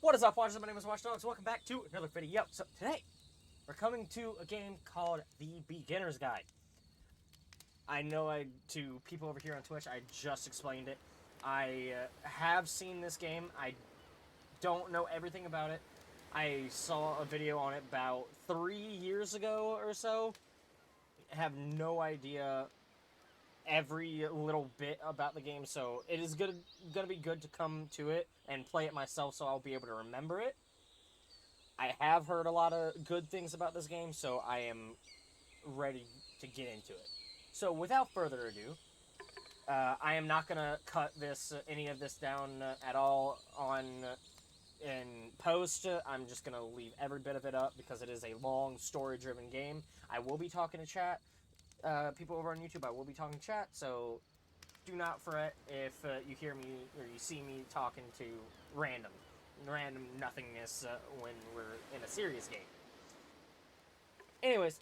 What is up, Watchers? My name is Watcherdogs. Welcome back to another video. So today, we're coming to a game called The Beginner's Guide. I know to people over here on Twitch, I just explained it. I have seen this game. I don't know everything about it. I saw a video on it about 3 years ago or so. Have no idea every little bit about the game, so it is gonna be good to come to it and play it myself, so I'll be able to remember it. I have heard a lot of good things about this game, so I am ready to get into it. So without further ado, I am not gonna cut any of this down at all in post. I'm just gonna leave every bit of it up because it is a long story-driven game. I will be talking to chat. People over on YouTube, I will be talking chat, so do not fret if you hear me or you see me talking to random nothingness when we're in a serious game. Anyways,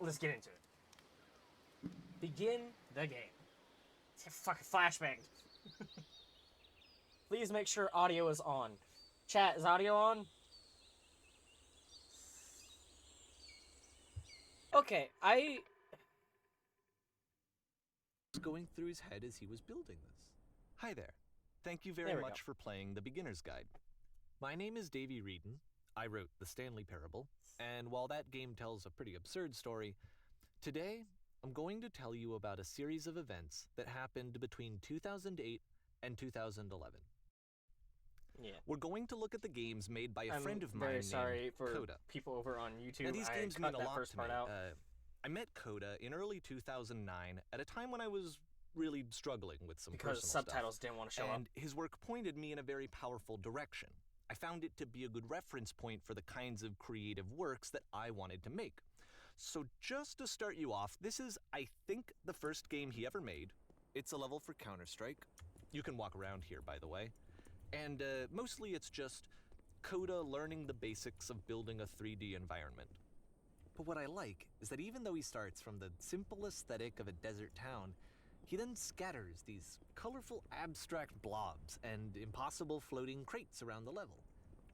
let's get into it. Begin the game. Fucking flashbang. Please make sure audio is on. Chat, is audio on? Okay, going through his head as he was building this. Hi there. Thank you very much for playing The Beginner's Guide. My name is Davey Reedon. I wrote The Stanley Parable, and while that game tells a pretty absurd story, today I'm going to tell you about a series of events that happened between 2008 and 2011. Yeah. We're going to look at the games made by a friend of mine named Coda. I'm very sorry for people over on YouTube. Now, these games mean a lot to me. Out. I met Coda in early 2009 at a time when I was really struggling with some because personal subtitles stuff, didn't want to show up. and his work pointed me in a very powerful direction. I found it to be a good reference point for the kinds of creative works that I wanted to make. So just to start you off, this is, I think, the first game he ever made. It's a level for Counter-Strike. You can walk around here, by the way. And mostly it's just Coda learning the basics of building a 3D environment. But what I like is that even though he starts from the simple aesthetic of a desert town, he then scatters these colorful abstract blobs and impossible floating crates around the level.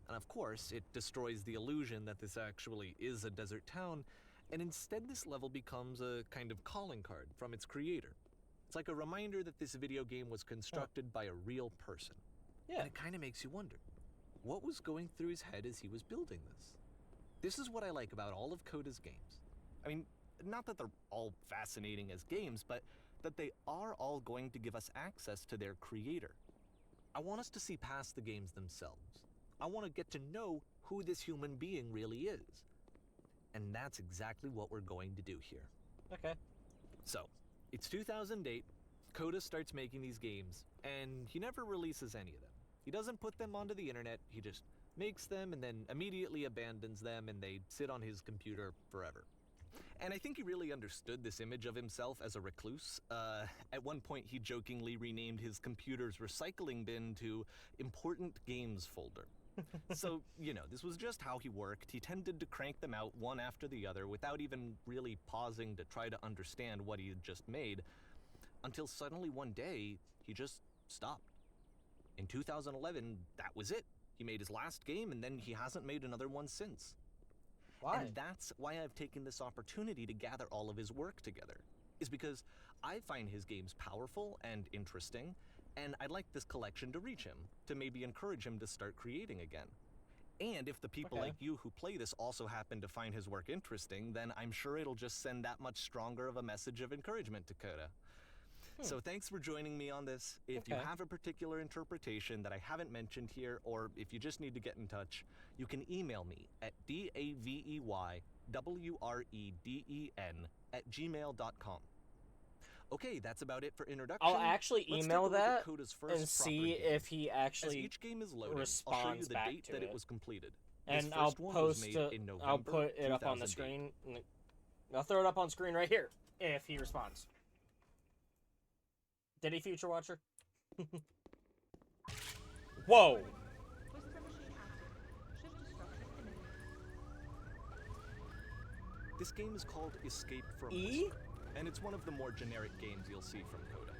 And of course, it destroys the illusion that this actually is a desert town, and instead this level becomes a kind of calling card from its creator. It's like a reminder that this video game was constructed by a real person. Yeah. And it kind of makes you wonder, what was going through his head as he was building this? This is what I like about all of Coda's games. I mean, not that they're all fascinating as games, but that they are all going to give us access to their creator. I want us to see past the games themselves. I want to get to know who this human being really is. And that's exactly what we're going to do here. Okay. So, it's 2008, Coda starts making these games, and he never releases any of them. He doesn't put them onto the internet, he just makes them and then immediately abandons them, and they sit on his computer forever. And I think he really understood this image of himself as a recluse. At one point, he jokingly renamed his computer's recycling bin to Important Games Folder. So, you know, this was just how he worked. He tended to crank them out one after the other without even really pausing to try to understand what he had just made, until suddenly one day, he just stopped. In 2011, that was it. He made his last game, and then he hasn't made another one since. Why? And that's why I've taken this opportunity to gather all of his work together, is because I find his games powerful and interesting, and I'd like this collection to reach him, to maybe encourage him to start creating again. And if the people like you who play this also happen to find his work interesting, then I'm sure it'll just send that much stronger of a message of encouragement to Coda. So thanks for joining me on this. If you have a particular interpretation that I haven't mentioned here, or if you just need to get in touch, you can email me at daveywreden@gmail.com. Okay, that's about it for introduction. I'll actually email that and see if he actually each game is loaded, responds I'll show you the back date to that it was completed. And I'll post. I'll put it up on the screen. I'll throw it up on screen right here if he responds. Did he, Future Watcher? Whoa! This game is called Escape from E? Whisper, and it's one of the more generic games you'll see from Coda.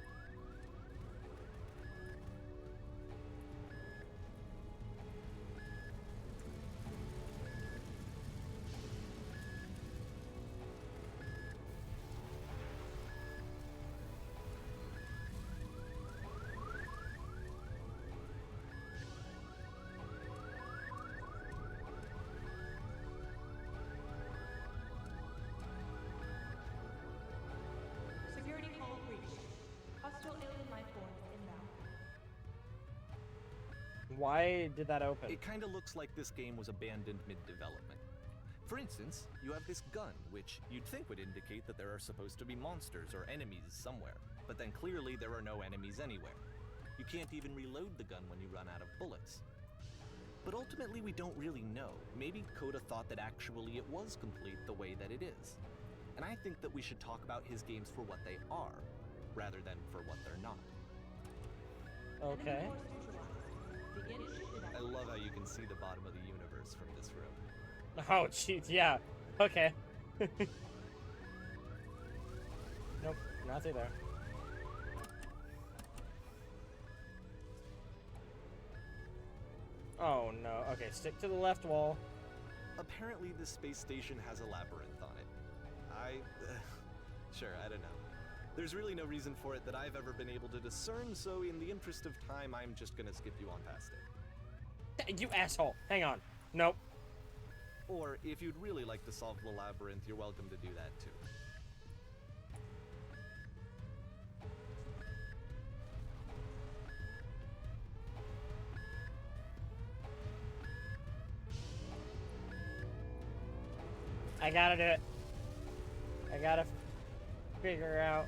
Why did that open? It kind of looks like this game was abandoned mid-development. For instance, you have this gun, which you'd think would indicate that there are supposed to be monsters or enemies somewhere, but then clearly there are no enemies anywhere. You can't even reload the gun when you run out of bullets. But ultimately we don't really know. Maybe Coda thought that actually it was complete the way that it is. And I think that we should talk about his games for what they are, rather than for what they're not. Okay. I love how you can see the bottom of the universe from this room. Oh, jeez, yeah. Okay. Nope, nothing there. Oh, no. Okay, stick to the left wall. Apparently this space station has a labyrinth on it. Sure, I don't know. There's really no reason for it that I've ever been able to discern, so in the interest of time, I'm just gonna skip you on past it. You asshole. Hang on. Nope. Or, if you'd really like to solve the labyrinth, you're welcome to do that too. I gotta do it. I gotta figure out.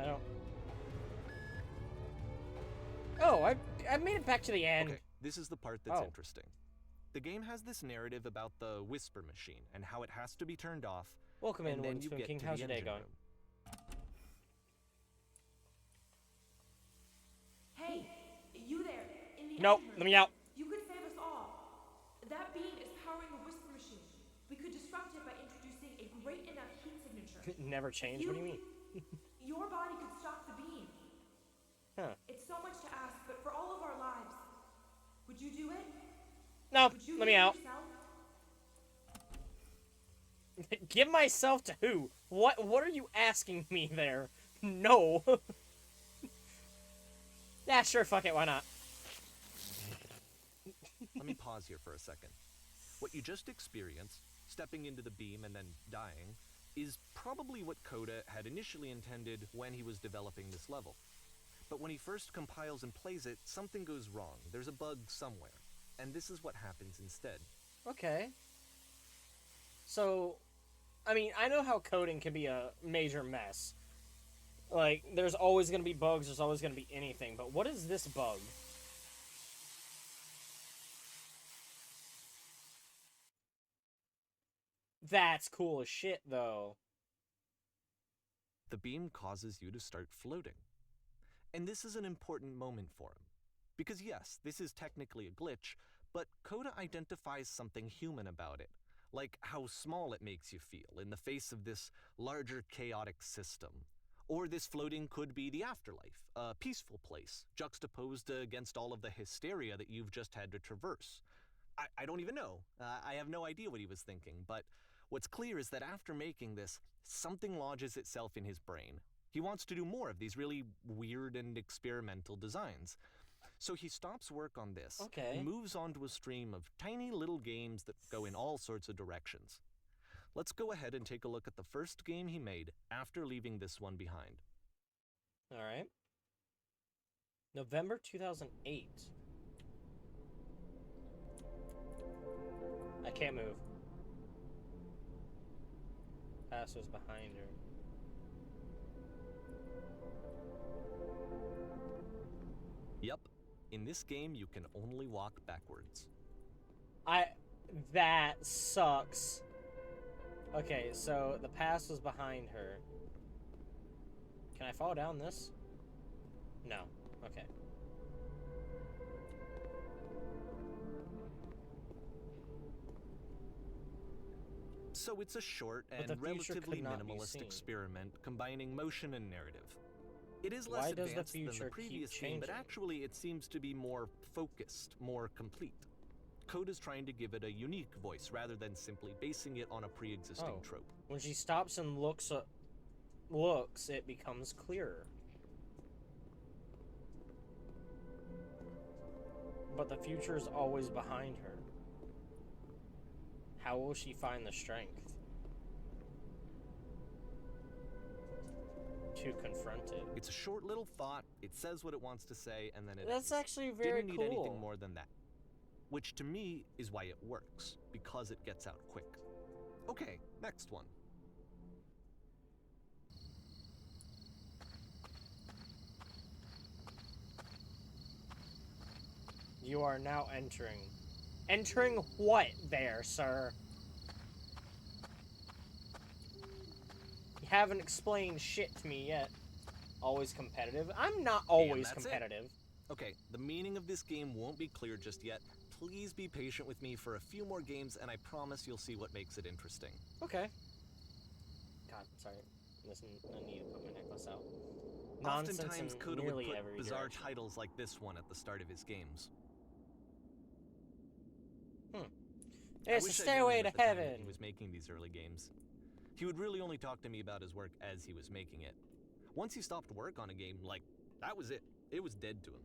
I don't. Oh, I made it back to the end. Okay, this is the part that's Oh. interesting. The game has this narrative about the whisper machine and how it has to be turned off. Welcome and in, then Wooden you Spoon get King. to How's the your day engine going? room. Hey, you there, in the Nope, engine room. let me out. You could save us all. That beam is powering the whisper machine. We could disrupt it by introducing a great enough heat signature. Never changed. What do you mean? Your body could stop the beam. Huh. It's so much to ask, but for all of our lives, would you do it? No, Would you let me give out. yourself? Give myself to who? What are you asking me there? No. Yeah, sure, fuck it, why not? Let me pause here for a second. What you just experienced, stepping into the beam and then dying, is probably what Coda had initially intended when he was developing this level. But when he first compiles and plays it, something goes wrong. There's a bug somewhere. And this is what happens instead. Okay. So, I mean, I know how coding can be a major mess. Like, there's always going to be bugs, there's always going to be anything, but what is this bug? That's cool as shit, though. The beam causes you to start floating. And this is an important moment for him. Because yes, this is technically a glitch, but Coda identifies something human about it. Like how small it makes you feel in the face of this larger chaotic system. Or this floating could be the afterlife, a peaceful place, juxtaposed against all of the hysteria that you've just had to traverse. I don't even know. I have no idea what he was thinking, but what's clear is that after making this, something lodges itself in his brain. He wants to do more of these really weird and experimental designs. So he stops work on this and moves on to a stream of tiny little games that go in all sorts of directions. Let's go ahead and take a look at the first game he made after leaving this one behind. Alright. November 2008. I can't move. Pass was behind her. Yep. In this game, you can only walk backwards. That sucks. Okay, so the pass was behind her. Can I fall down this? No. Okay. So it's a short But the and future relatively could not be minimalist seen. experiment combining motion and narrative. It is Why less does the advanced than future the keep previous game, but changing? actually it seems to be more focused, more complete. Coda's trying to give it a unique voice rather than simply basing it on a pre-existing trope. When she stops and looks, it becomes clearer. but the future is always behind her. How will she find the strength to confront it? It's a short little thought. It says what it wants to say, and then it That's ends. actually very Didn't need cool. anything more than that. Which to me is why it works, because it gets out quick. Okay, next one. You are now entering. Entering what there, sir? You haven't explained shit to me yet. Always competitive? I'm not always that's it. competitive. Okay, the meaning of this game won't be clear just yet. Please be patient with me for a few more games, and I promise you'll see what makes it interesting. Okay. God, sorry. Listen, I need to put my necklace out. Oftentimes, Coda would nearly put every bizarre direction. titles like this one at the start of his games. I It's a wish I'd known stairway him to at the time heaven. that he was making these early games. He would really only talk to me about his work as he was making it. Once he stopped work on a game, like, that was it. It was dead to him.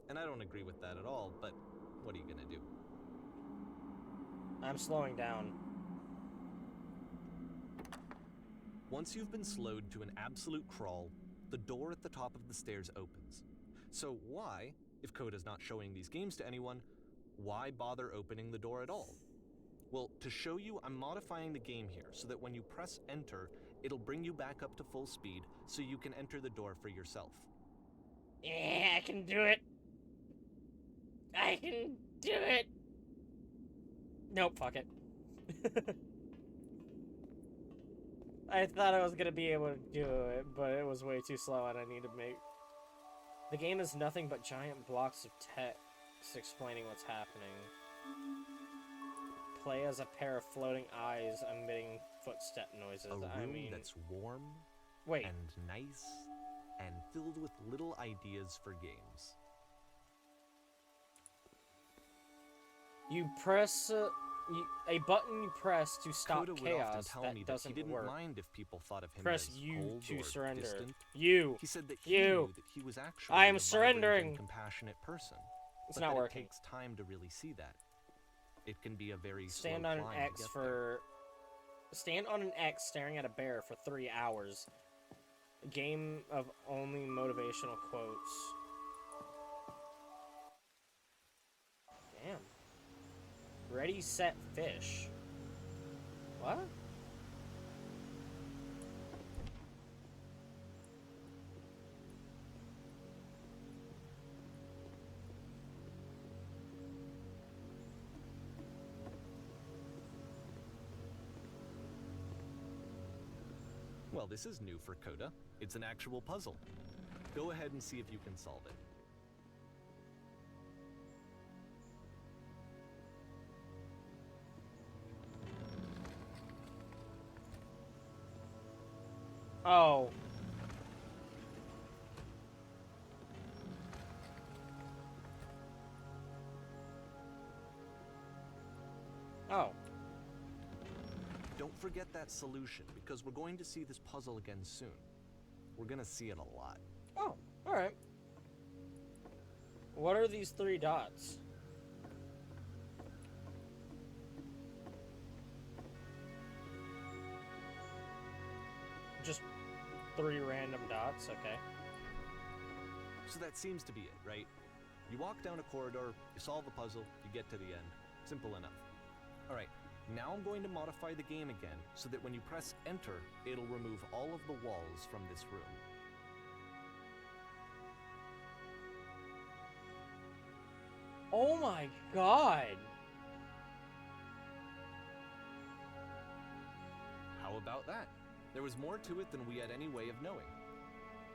And I don't agree with that at all, but what are you gonna do? I'm slowing down. Once you've been slowed to an absolute crawl, the door at the top of the stairs opens. So why, if Coda's not showing these games to anyone, why bother opening the door at all? Well, to show you, I'm modifying the game here so that when you press enter, it'll bring you back up to full speed so you can enter the door for yourself. Yeah, I can do it. I can do it. Nope, fuck it. I thought I was gonna be able to do it, but it was way too slow and I need to make... The game is nothing but giant blocks of text explaining what's happening. Play as a pair of floating eyes emitting footstep noises. A room I mean... that's warm Wait. and nice and filled with little ideas for games. You press... a button you press to stop Coda would chaos often tell that me that he doesn't didn't work. mind if people thought of him Press as U cold to or surrender. distant. You. He said that he You. knew that he was actually I am a vibrant surrendering. and compassionate person. It's but not that working. It takes time to really see that. It can be a very Stand slow on an climb to X get for... Stand on an X staring at a bear for 3 hours. A game of only motivational quotes. Damn. Ready, set, fish. What? Well, this is new for Coda. It's an actual puzzle. Go ahead and see if you can solve it. Oh. Oh. Don't forget that solution, because we're going to see this puzzle again soon. We're gonna see it a lot. Oh, alright. What are these 3 dots? Just 3 random dots, okay. So that seems to be it, right? You walk down a corridor, you solve a puzzle, you get to the end. Simple enough. Alright, now I'm going to modify the game again, so that when you press enter, it'll remove all of the walls from this room. Oh my god! How about that? There was more to it than we had any way of knowing.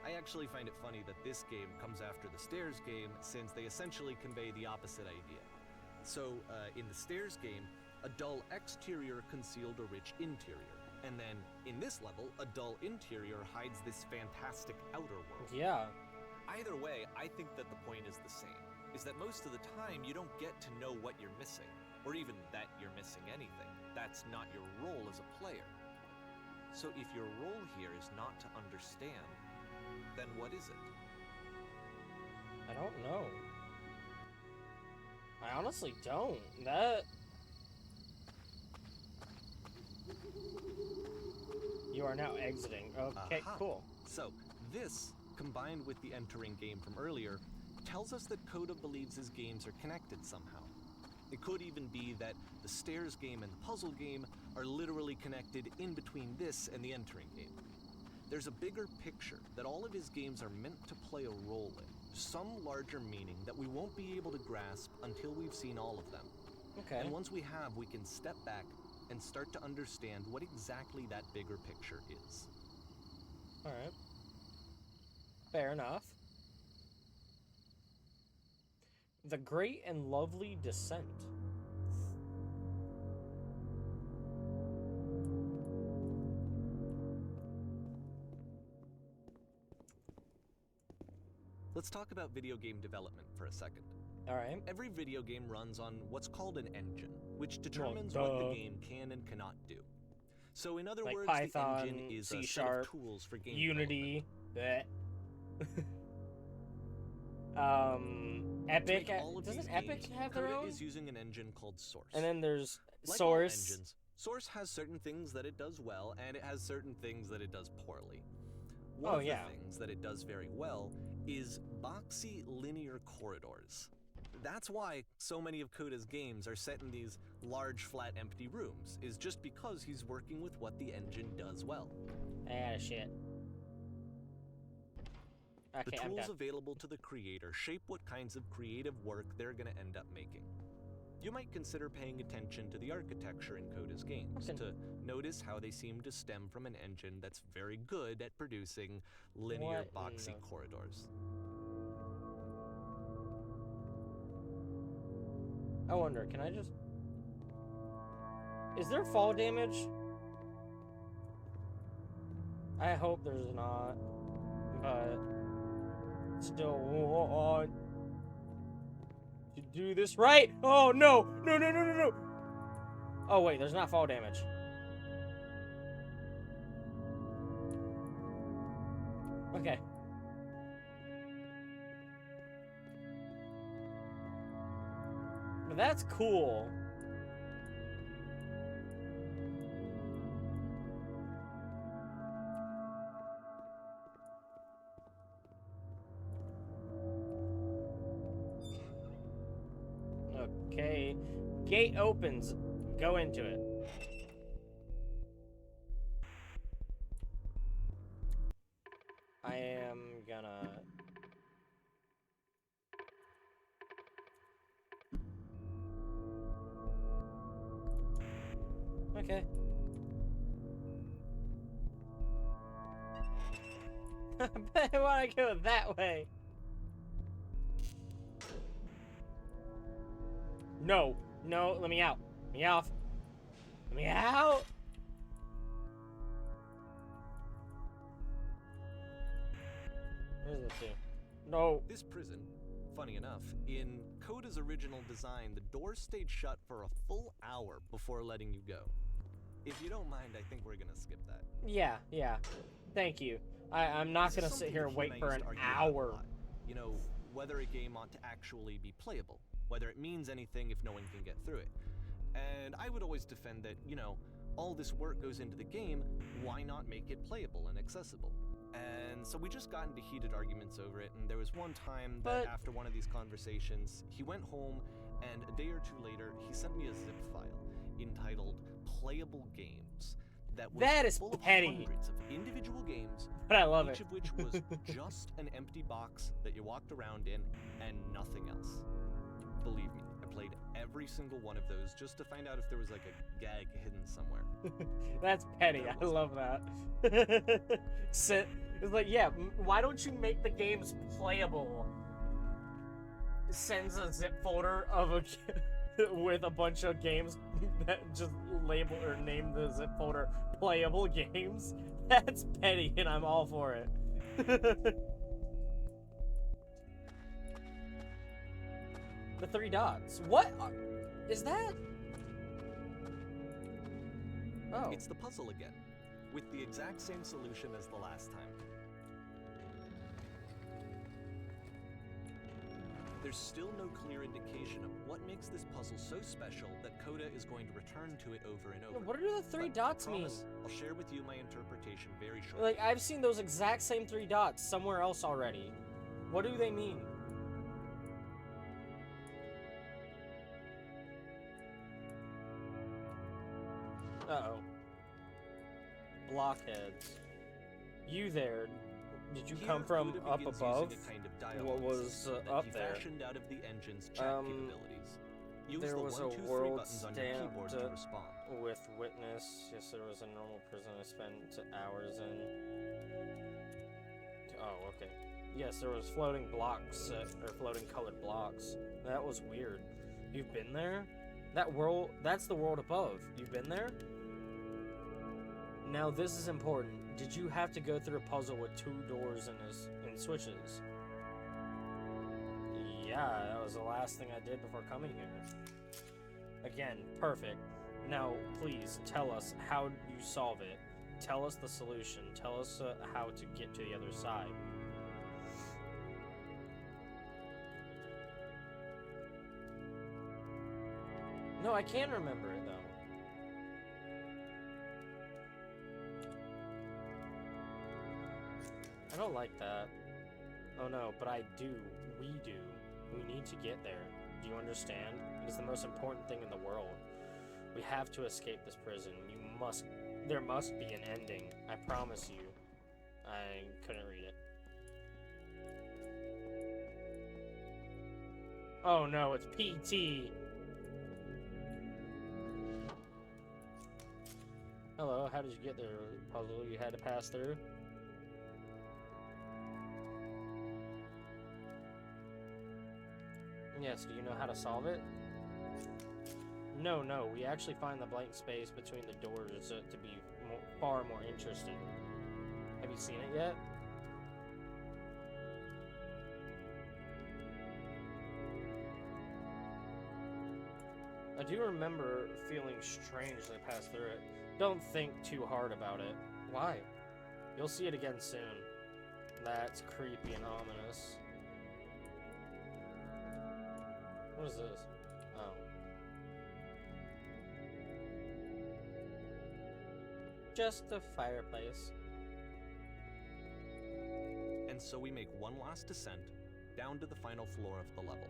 I actually find it funny that this game comes after the Stairs game, since they essentially convey the opposite idea. So, in the Stairs game, a dull exterior concealed a rich interior. And then, in this level, a dull interior hides this fantastic outer world. Yeah. Either way, I think that the point is the same, is that most of the time you don't get to know what you're missing, or even that you're missing anything. That's not your role as a player. So if your role here is not to understand, then what is it? I don't know. I honestly don't. That... You are now exiting. Okay, Aha. cool. So, this, combined with the entering game from earlier, tells us that Coda believes his games are connected somehow. It could even be that the stairs game and the puzzle game are literally connected in between this and the entering game. There's a bigger picture that all of his games are meant to play a role in, some larger meaning that we won't be able to grasp until we've seen all of them. Okay. And once we have, we can step back and start to understand what exactly that bigger picture is. Alright. Fair enough. The Great and Lovely Descent. Let's talk about video game development for a second. Alright. Every video game runs on what's called an engine, which determines what the game can and cannot do. So in other Like words, Python, the engine is C# a set of tools for game Unity. development. Epic. To make all of Doesn't these Epic games, have their Coda own? is using an engine called Source. And then there's Like all Source. engines, Source has certain things that it does well, and it has certain things that it does poorly. One of the things that it does very well is boxy linear corridors. That's why so many of Coda's games are set in these large, flat, empty rooms, is just because he's working with what the engine does well. Ah, shit. The Okay, I'm tools done. available to the creator shape what kinds of creative work they're going to end up making. You might consider paying attention to the architecture in Coda's games, Okay. to notice how they seem to stem from an engine that's very good at producing linear, What in boxy the- corridors. I wonder, can I just... Is there fall damage? I hope there's not, but still want to do this right. Oh no! No, no, no, no, no! Oh wait, there's not fall damage. Okay. But that's cool. Okay. Gate opens. Go into it. I am gonna... Okay. But I want to go that way. No. No, let me out. Let me out. Let me out. Where's the two? No. This prison, funny enough, in Coda's original design, the doors stayed shut for a full hour before letting you go. If you don't mind, I think we're gonna skip that. Yeah, yeah. Thank you. I'm not This is gonna sit something here that and he wait and I for used an to argue about a hour. lot. You know, whether a game ought to actually be playable, whether it means anything if no one can get through it. And I would always defend that, you know, all this work goes into the game, why not make it playable and accessible? And so we just got into heated arguments over it, and there was one time that But- after one of these conversations, he went home, and a day or two later, he sent me a zip file entitled Playable Games. That is full of petty. hundreds of individual games, But I love each it. of which was just an empty box that you walked around in and nothing else. Believe me, I played every single one of those just to find out if there was like a gag hidden somewhere. That's petty. There I wasn't. love that. It's like, yeah, why don't you make the games playable? Sends a zip folder of a with a bunch of games that just label or name the zip folder playable games. That's petty, and I'm all for it. The three dots. What is that? Oh. It's the puzzle again, with the exact same solution as the last time. there's still no clear indication of what makes this puzzle so special that Coda is going to return to it over and over. What do the three But dots I mean? promise I'll share with you my interpretation very shortly. Like, I've seen those exact same three dots somewhere else already. What do they mean? Uh-oh. Blockheads. You there. Did you Here, come from Coda up begins above? using a kind of dialogue What was system that up he there? fashioned out of the engine's chat capabilities. Use There the was 1, a 2, 3 world buttons on your keyboard to stamped respond. with witness. Yes, there was a normal prison I spent hours in. Oh, okay. Yes, there was floating blocks, or floating colored blocks. That was weird. You've been there? That world, that's the world above. You've been there? Now this is important. Did you have to go through a puzzle with 2 doors and switches? Yeah, that was the last thing I did before coming here. Again, perfect. Now, please, tell us how you solve it. Tell us the solution. Tell us how to get to the other side. No, I can remember it, though. I don't like that. Oh no, but I do. We do. We need to get there. Do you understand? It is the most important thing in the world. We have to escape this prison. There must be an ending. I promise you. I couldn't read it. Oh no, it's PT. Hello, how did you get there? Puzzle you had to pass through? Yes, do you know how to solve it? No, we actually find the blank space between the doors to be far more interesting. Have you seen it yet? I do remember feeling strange as I passed through it. Don't think too hard about it. Why? You'll see it again soon. That's creepy and ominous. What is this? Oh. Just a fireplace. And so we make one last descent down to the final floor of the level.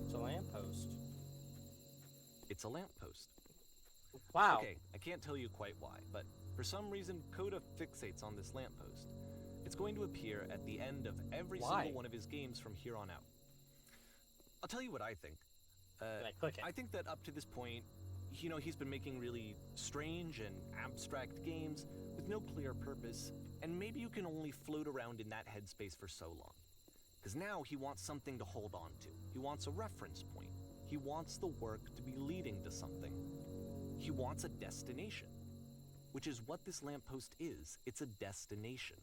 It's a lamppost. It's a lamppost. Wow. Okay, I can't tell you quite why, but for some reason Coda fixates on this lamppost. It's going to appear at the end of every single one of his games from here on out. I'll tell you what I think. I click it. I think that up to this point, you know, he's been making really strange and abstract games with no clear purpose, and maybe you can only float around in that headspace for so long. Because now he wants something to hold on to. He wants a reference point. He wants the work to be leading to something. He wants a destination, which is what this lamppost is. It's a destination.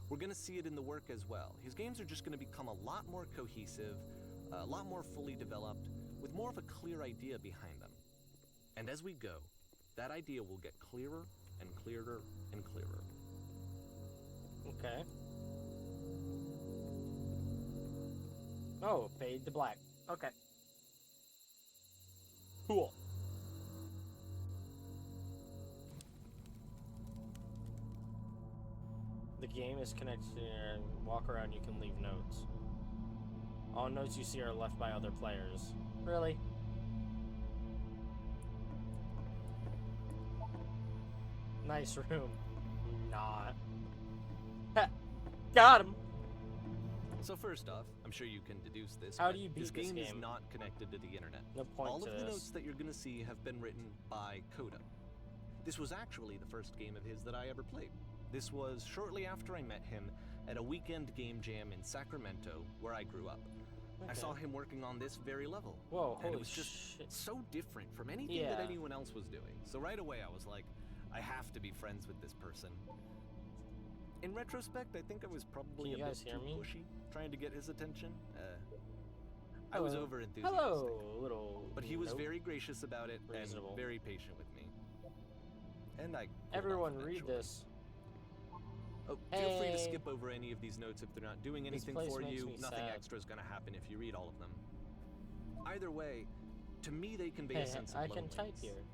We're going to see it in the work as well. His games are just going to become a lot more cohesive, a lot more fully developed, with more of a clear idea behind them. And as we go, that idea will get clearer and clearer and clearer. Okay. Oh, fade to black. Okay. Cool. The game is connected to your walk around, you can leave notes. All notes you see are left by other players. Really? Nice room. Not. Ha! Got him! So first off, I'm sure you can deduce this. How but do you beat this this game is game? not connected to the internet. No point All to of the this. notes that you're going to see have been written by Coda. This was actually the first game of his that I ever played. This was shortly after I met him at a weekend game jam in Sacramento, where I grew up. I Okay. saw him working on this very level. Whoa, and holy it was just shit. so different from anything that Yeah. anyone else was doing. So right away I was like, I have to be friends with this person. In retrospect, I think I was probably Can you a guys bit hear too me? pushy, trying to get his attention. I was Hello. over enthusiastic. Hello, little. But he was nope. very gracious about it Reasonable. and very patient with me. And I. Everyone, read this. Oh, feel free to Hey. skip over any of these notes if they're not doing This anything place for makes you. me Nothing sad. extra is going to happen if you read all of them. Either way, to me they convey Hey, a sense of I can loneliness. type here.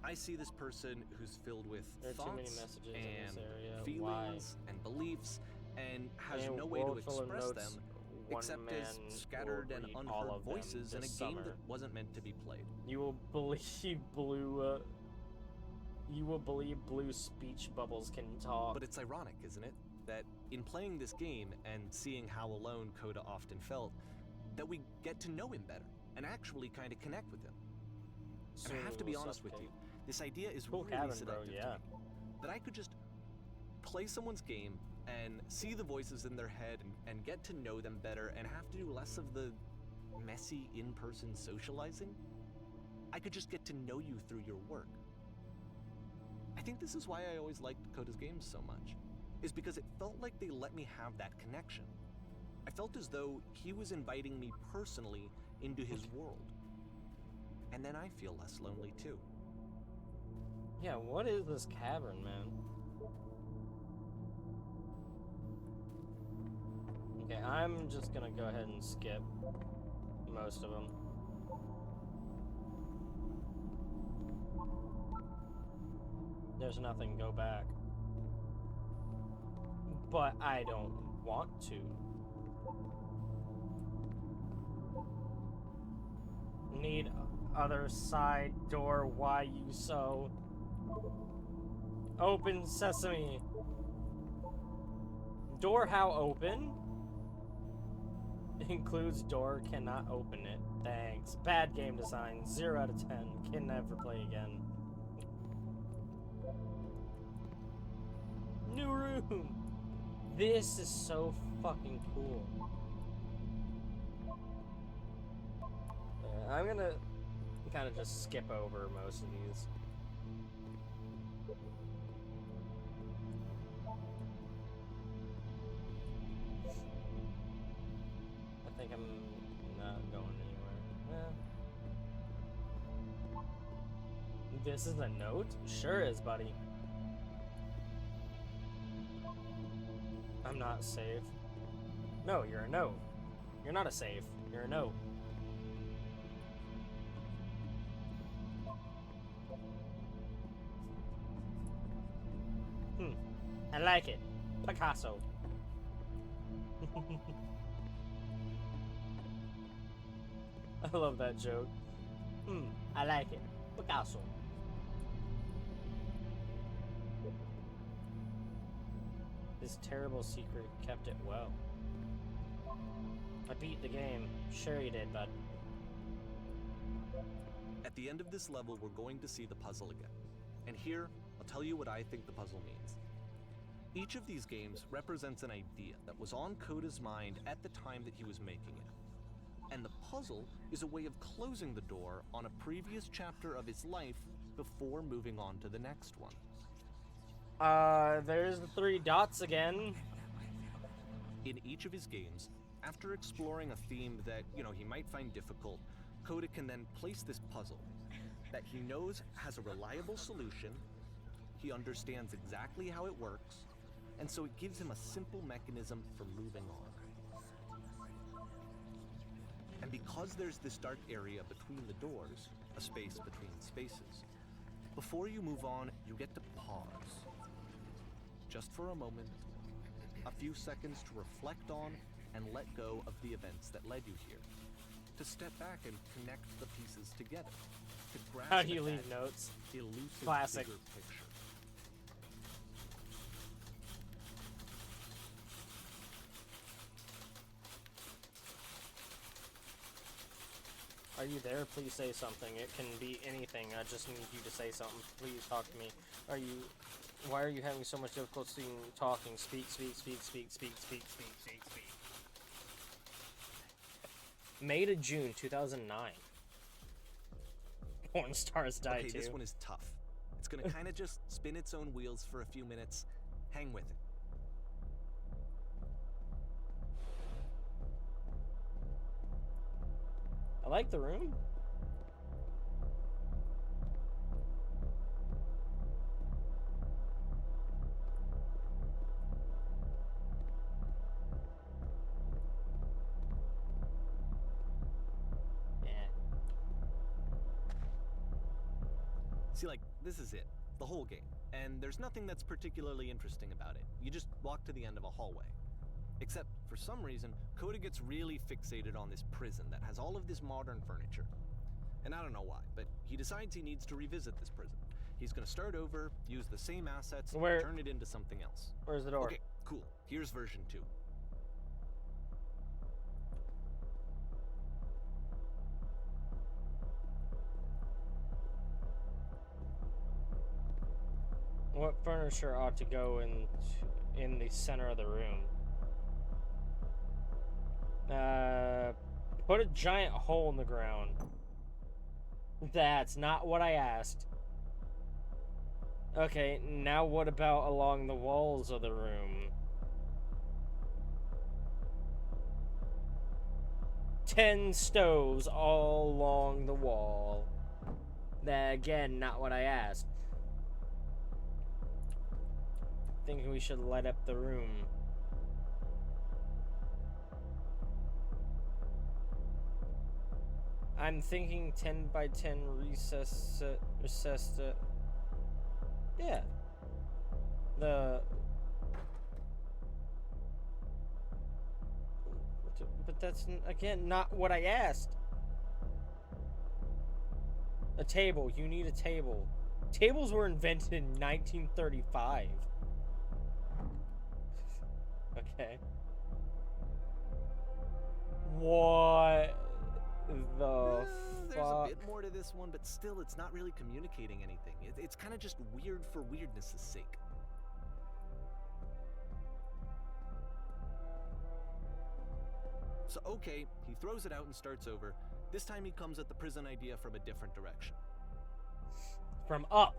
I see this person who's filled with There are too many thoughts messages in and this area. feelings and beliefs and has In a no way to world full of express notes, them one except man as scattered will and read all unheard of them voices in a this game summer. that wasn't meant to be played. You will believe blue speech bubbles can talk. But it's ironic, isn't it? That in playing this game and seeing how alone Coda often felt, that we get to know him better and actually kind of connect with him. And I have to be honest with you, this idea is Cool really cabin, seductive bro, yeah. to me. That I could just play someone's game and see the voices in their head and get to know them better and have to do less of the messy in-person socializing. I could just get to know you through your work. I think this is why I always liked Coda's games so much, is because it felt like they let me have that connection. I felt as though he was inviting me personally into his world. And then I feel less lonely too. Yeah, what is this cavern, man? Okay, I'm just gonna go ahead and skip most of them. There's nothing, go back. But I don't want to. Need other side door, why you so? Open sesame. Door how open? Includes door, cannot open it. Thanks. Bad game design, 0 out of 10. Can never play again. New room. This is so fucking cool. I'm gonna kind of just skip over most of these. I think I'm not going anywhere. This is a note? Sure is, buddy. I'm not safe. No, you're a no. You're not a safe. You're a no. I like it. Picasso. I love that joke. I like it. Picasso. This terrible secret kept it well. I beat the game. Sure you did, bud. At the end of this level, we're going to see the puzzle again. And here, I'll tell you what I think the puzzle means. Each of these games represents an idea that was on Coda's mind at the time that he was making it. And the puzzle is a way of closing the door on a previous chapter of his life before moving on to the next one. There's the 3 dots again. In each of his games, after exploring a theme that, he might find difficult, Coda can then place this puzzle that he knows has a reliable solution, he understands exactly how it works, and so it gives him a simple mechanism for moving on. And because there's this dark area between the doors, a space between spaces, before you move on, you get to pause. Just for a moment, a few seconds to reflect on and let go of the events that led you here. To step back and connect the pieces together. To grasp How do you at leave that notes? elusive Classic. bigger picture. Are you there? Please say something. It can be anything. I just need you to say something. Please talk to me. Why are you having so much difficulty talking? Speak, speak, speak, speak, speak, speak, speak, speak, speak. May to June 2009. Porn stars die Okay, too. this one is tough. It's gonna kind of just spin its own wheels for a few minutes. Hang with it. like the room. Yeah. See, like, this is it. The whole game. And there's nothing that's particularly interesting about it. You just walk to the end of a hallway. Except, for some reason, Coda gets really fixated on this prison that has all of this modern furniture. And I don't know why, but he decides he needs to revisit this prison. He's gonna start over, use the same assets, and turn it into something else. Where's the door? Okay, cool. Here's version 2. What furniture ought to go in the center of the room? Put a giant hole in the ground. That's not what I asked. Okay, now what about along the walls of the room? 10 stoves all along the wall. That, again, not what I asked. Thinking we should light up the room. I'm thinking 10 by 10 recessed. Yeah. But that's, again, not what I asked. A table. You need a table. Tables were invented in 1935. Okay. What the fuck? There's a bit more to this one, but still, it's not really communicating anything. It's kind of just weird for weirdness' sake. So, okay, he throws it out and starts over. This time he comes at the prison idea from a different direction. From up.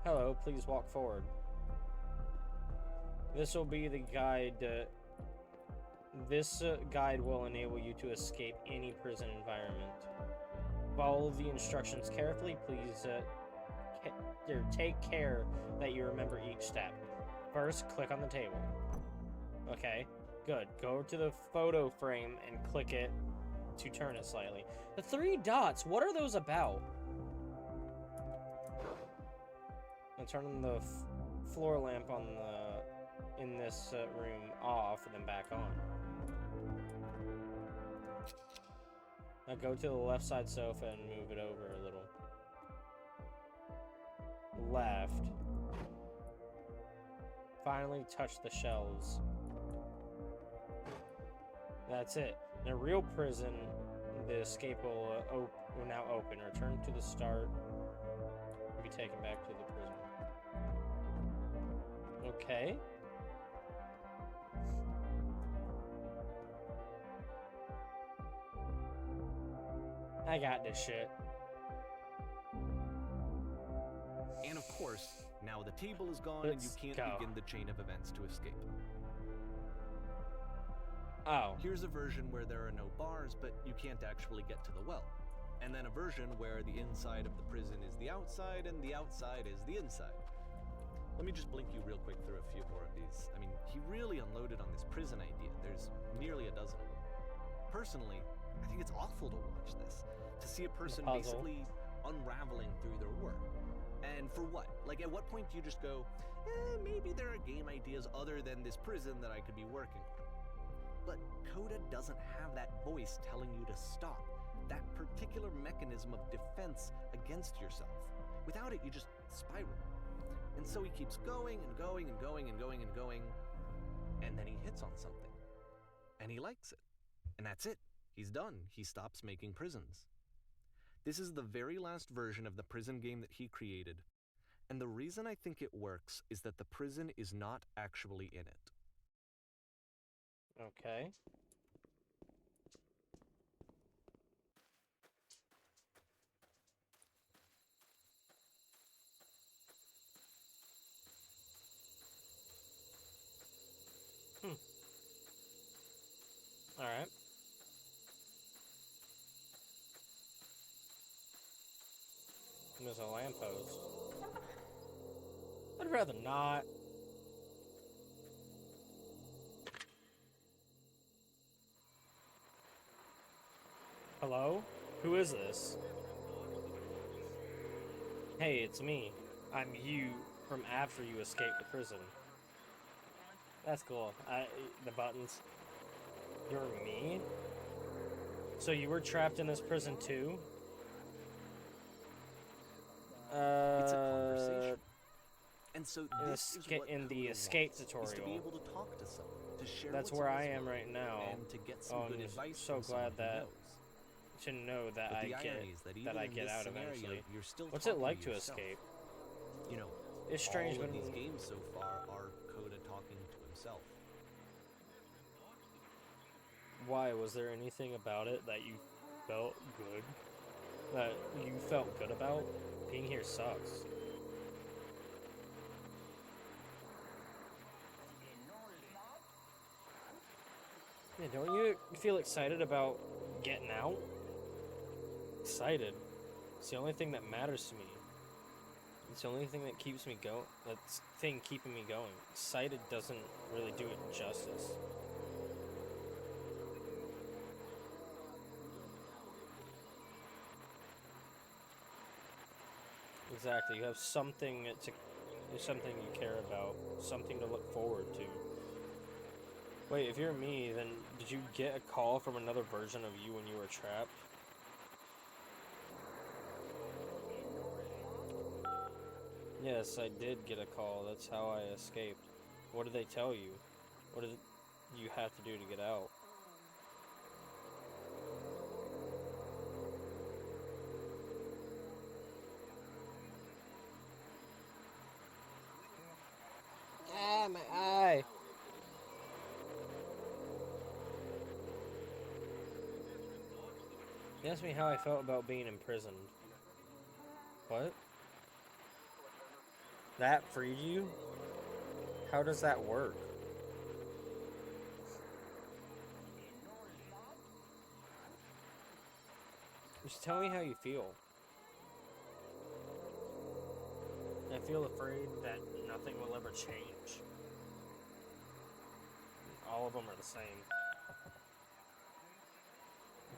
Hello, please walk forward. This will be the guide. This guide will enable you to escape any prison environment. Follow the instructions carefully. Please take care that you remember each step. First, click on the table. Okay, good. Go to the photo frame and click it to turn it slightly. The 3 dots, what are those about? I'm turning the floor lamp on in this room off and then back on. Now go to the left side sofa and move it over a little. Left. Finally touch the shelves. That's it. In a real prison, the escape will now open. Return to the start. Be taken back to the prison. Okay. I got this shit. And of course, now the table is gone and you can't begin the chain of events to escape. Oh. Here's a version where there are no bars, but you can't actually get to the well. And then a version where the inside of the prison is the outside and the outside is the inside. Let me just blink you real quick through a few more of these. I mean, he really unloaded on this prison idea. There's nearly a dozen. Personally, I think it's awful to watch this. To see a person basically unraveling through their work. And for what? Like, at what point do you just go, maybe there are game ideas other than this prison that I could be working on? But Coda doesn't have that voice telling you to stop. That particular mechanism of defense against yourself. Without it, you just spiral. And so he keeps going and going and going and going and going. And then he hits on something. And he likes it. And that's it. He's done. He stops making prisons. This is the very last version of the prison game that he created. And the reason I think it works is that the prison is not actually in it. Okay. Alright. as a lamppost. I'd rather not. Hello? Who is this? Hey, it's me. I'm you from after you escaped the prison. That's cool. The buttons. You're me? So you were trapped in this prison too? It's a conversation. And so this is what in the Coda escape wants, tutorial. Is to be able to talk to someone, to share That's what's where on I his am mind, right now. and to get some good advice so from someone glad that who knows. to know that But I the get irony is that even I in get this out scenario, eventually. you're still What's it talking like to yourself. escape? You know, It's strange all when of these games so far are Coda talking to himself. Why? Was there anything about it that you felt good? That you felt good about? Being here sucks. Yeah, don't you feel excited about getting out? Excited. It's the only thing that matters to me. It's the only thing that keeps me going. That's thing keeping me going. Excited doesn't really do it justice. Exactly. You have something something you care about, something to look forward to. Wait, if you're me, then did you get a call from another version of you when you were trapped? Yes, I did get a call. That's how I escaped. What did they tell you? What did you have to do to get out? Ah, my eye! He asked me how I felt about being imprisoned. What? That freed you? How does that work? Just tell me how you feel. I feel afraid that nothing will ever change. All of them are the same.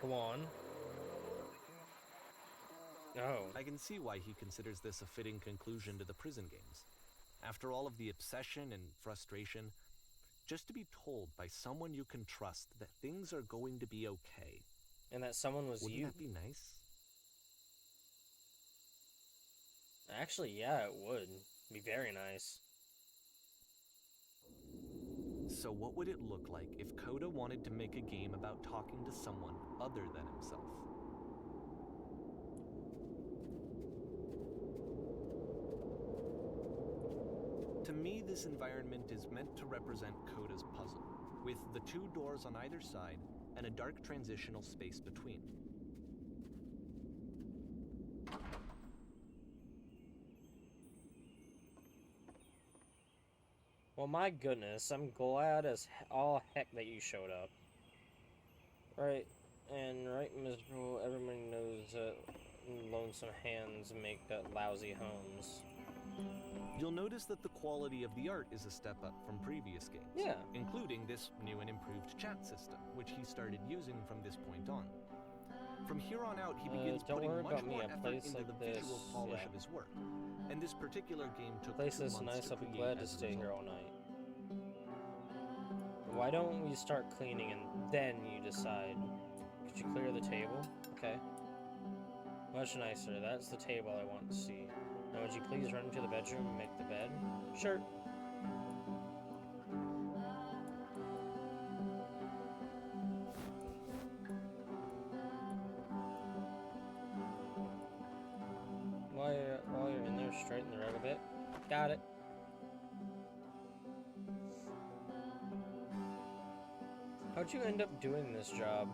Go on. Oh. I can see why he considers this a fitting conclusion to the prison games. After all of the obsession and frustration, just to be told by someone you can trust that things are going to be okay. And that someone was Wouldn't you. that be nice? Actually, yeah, it would. Be very nice. So what would it look like if Coda wanted to make a game about talking to someone other than himself? To me, this environment is meant to represent Coda's puzzle, with the two doors on either side and a dark transitional space between. Well, my goodness, I'm glad as all heck that you showed up. Right, and right, miserable, everybody knows that lonesome hands make lousy homes. You'll notice that the quality of the art is a step up from previous games, Yeah. including this new and improved chat system, which he started using from this point on. From here on out, he begins don't putting worry much about me. more A effort place into like the this, visual polish yeah. of his work, and this particular game took Place 2 is months nice. to I'll be create glad to as a stay here result. all night. Why don't we start cleaning and then you decide? Could you clear the table? Okay. Much nicer. That's the table I want to see. Now would you please run into the bedroom and make the bed? Sure. While you're in there, straighten the rug a bit. Got it. How'd you end up doing this job?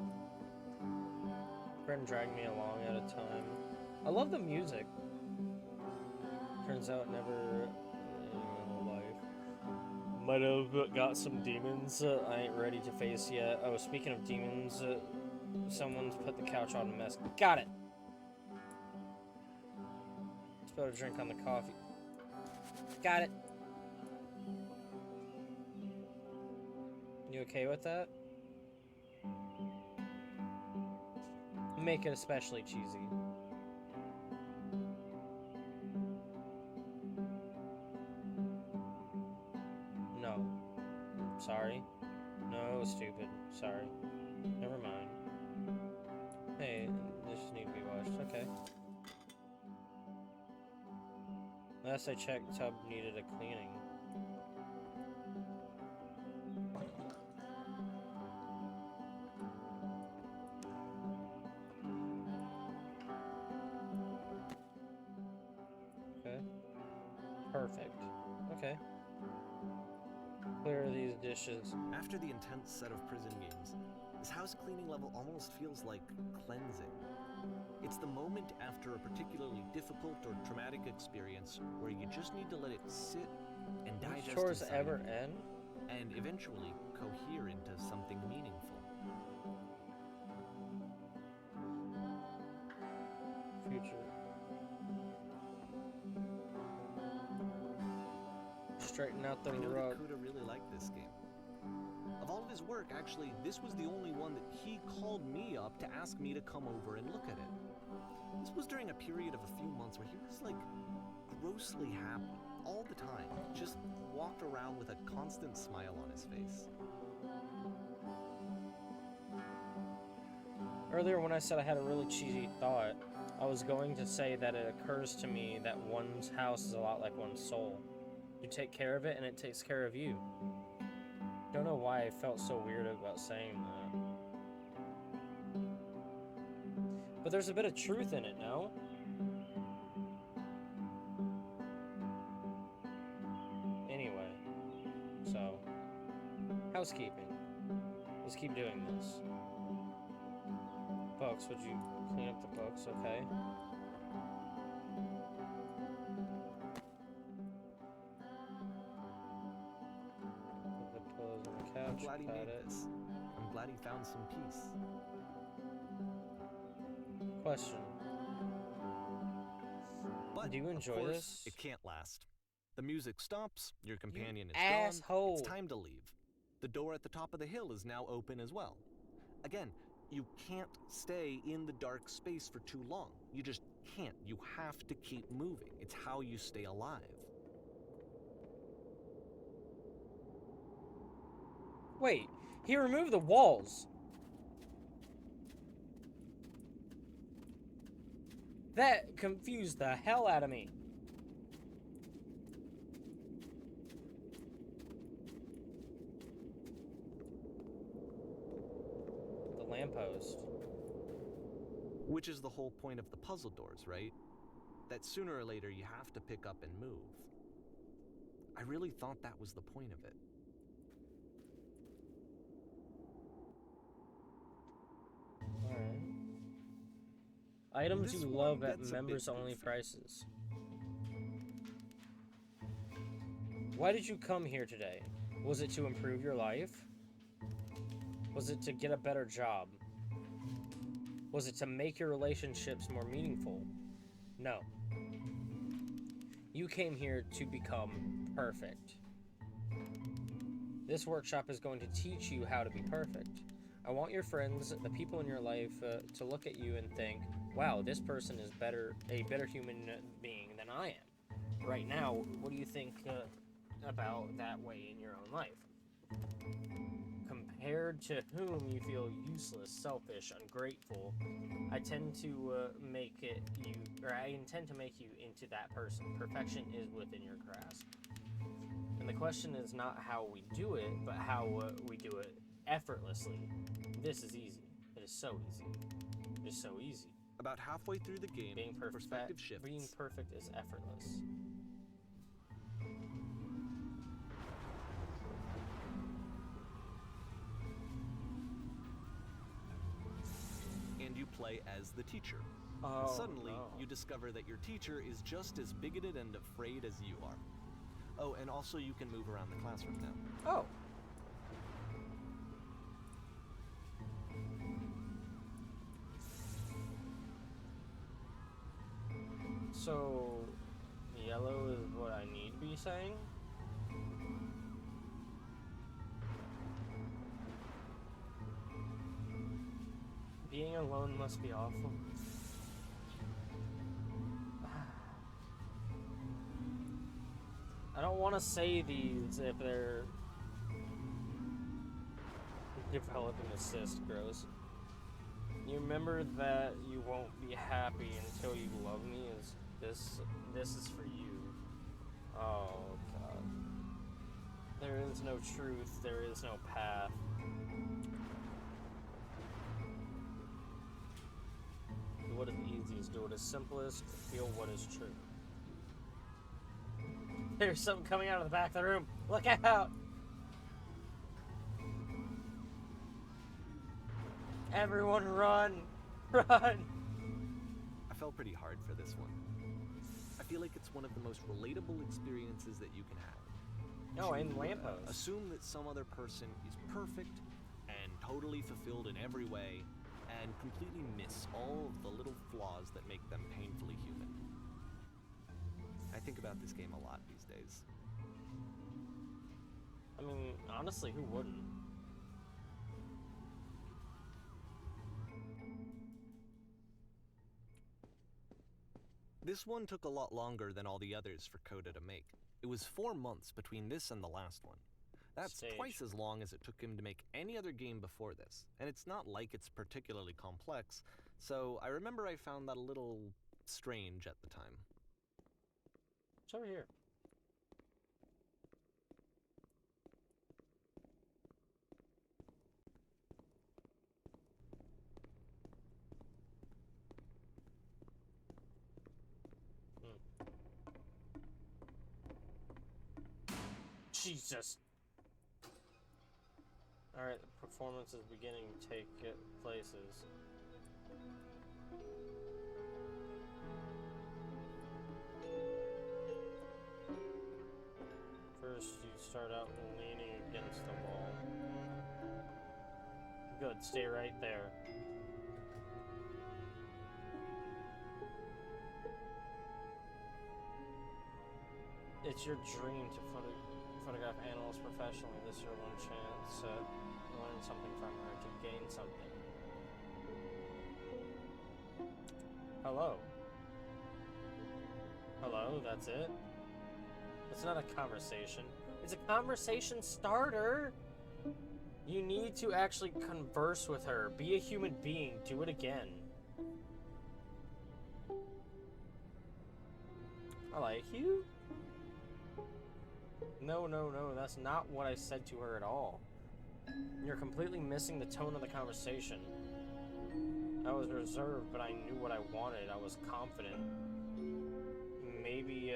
Friend dragged me along at a time. I love the music. Turns out never in my life. Might have got some demons I ain't ready to face yet. Oh, speaking of demons, someone's put the couch on a mess. Got it! Spilled a drink on the coffee. Got it. You okay with that? Make it especially cheesy. No. Sorry. No, it was stupid. Sorry. Never mind. Hey, dishes need to be washed. Okay. Last I checked, the tub needed a cleaning. Okay. Perfect. Okay. Clear these dishes. After the intense set of prison games, this house cleaning level almost feels like cleansing. It's the moment after a particularly difficult or traumatic experience where you just need to let it sit and digest Chores inside ever you, end? and eventually cohere into something meaningful. Future. Straighten out the I know rug. that Kuda really liked this game. Of all of his work, actually, this was the only one that he called me up to ask me to come over and look at it. This was during a period of a few months where he was like grossly happy all the time. Just walked around with a constant smile on his face. Earlier when I said I had a really cheesy thought, I was going to say that it occurs to me that one's house is a lot like one's soul. You take care of it and it takes care of you. Don't know why I felt so weird about saying that. But there's a bit of truth in it, no? Anyway, so, housekeeping. Let's keep doing this. Books, would you clean up the books, okay? Put the pillows on the couch, I'm glad he got made it. this. I'm glad he found some peace. Question. But, Do you enjoy of course, this? it can't last. The music stops, your companion is asshole. gone, it's time to leave. The door at the top of the hill is now open as well. Again, you can't stay in the dark space for too long. You just can't. You have to keep moving. It's how you stay alive. Wait, he removed the walls. That confused the hell out of me. The lamppost. Which is the whole point of the puzzle doors, right? That sooner or later you have to pick up and move. I really thought that was the point of it. Alright. Items This you one love at gets a bit members-only goofy. prices. Why did you come here today? Was it to improve your life? Was it to get a better job? Was it to make your relationships more meaningful? No. You came here to become perfect. This workshop is going to teach you how to be perfect. I want your friends, the people in your life, to look at you and think, wow, this person is a better human being than I am. Right now, what do you think about that way in your own life? Compared to whom you feel useless, selfish, ungrateful, I intend to make you into that person. Perfection is within your grasp. And the question is not how we do it, but how we do it effortlessly. This is easy. It is so easy. It is so easy. About halfway through the game, Being perfect, perspective shifts. being perfect is effortless. And you play as the teacher. Oh, And suddenly, no. you discover that your teacher is just as bigoted and afraid as you are. Oh, and also you can move around the classroom now. Oh. So, yellow is what I need to be saying. Being alone must be awful. I don't want to say these if they're developing a cyst, gross. You remember that you won't be happy until you love me. Is this is for you? Oh God. There is no truth. There is no path. Do what is easiest. Do what is simplest. Feel what is true. There's something coming out of the back of the room. Look out! Everyone run! Run! I fell pretty hard for this one. I feel like it's one of the most relatable experiences that you can have. Oh, and lamppost. Assume that some other person is perfect and totally fulfilled in every way, and completely miss all of the little flaws that make them painfully human. I think about this game a lot these days. I mean, honestly, who wouldn't? This one took a lot longer than all the others for Coda to make. It was 4 months between this and the last one. That's Stage. twice as long as it took him to make any other game before this, and it's not like it's particularly complex, so I remember I found that a little strange at the time. It's over here. Jesus. Alright, the performance is beginning to take places. First, you start out leaning against the wall. Good, stay right there. It's your dream to photograph animals professionally. This is your one chance to learn something from her, to gain something. Hello? Hello, that's it? It's not a conversation. It's a conversation starter! You need to actually converse with her. Be a human being. Do it again. I like you? No, no, no. That's not what I said to her at all. You're completely missing the tone of the conversation. I was reserved, but I knew what I wanted. I was confident. Maybe,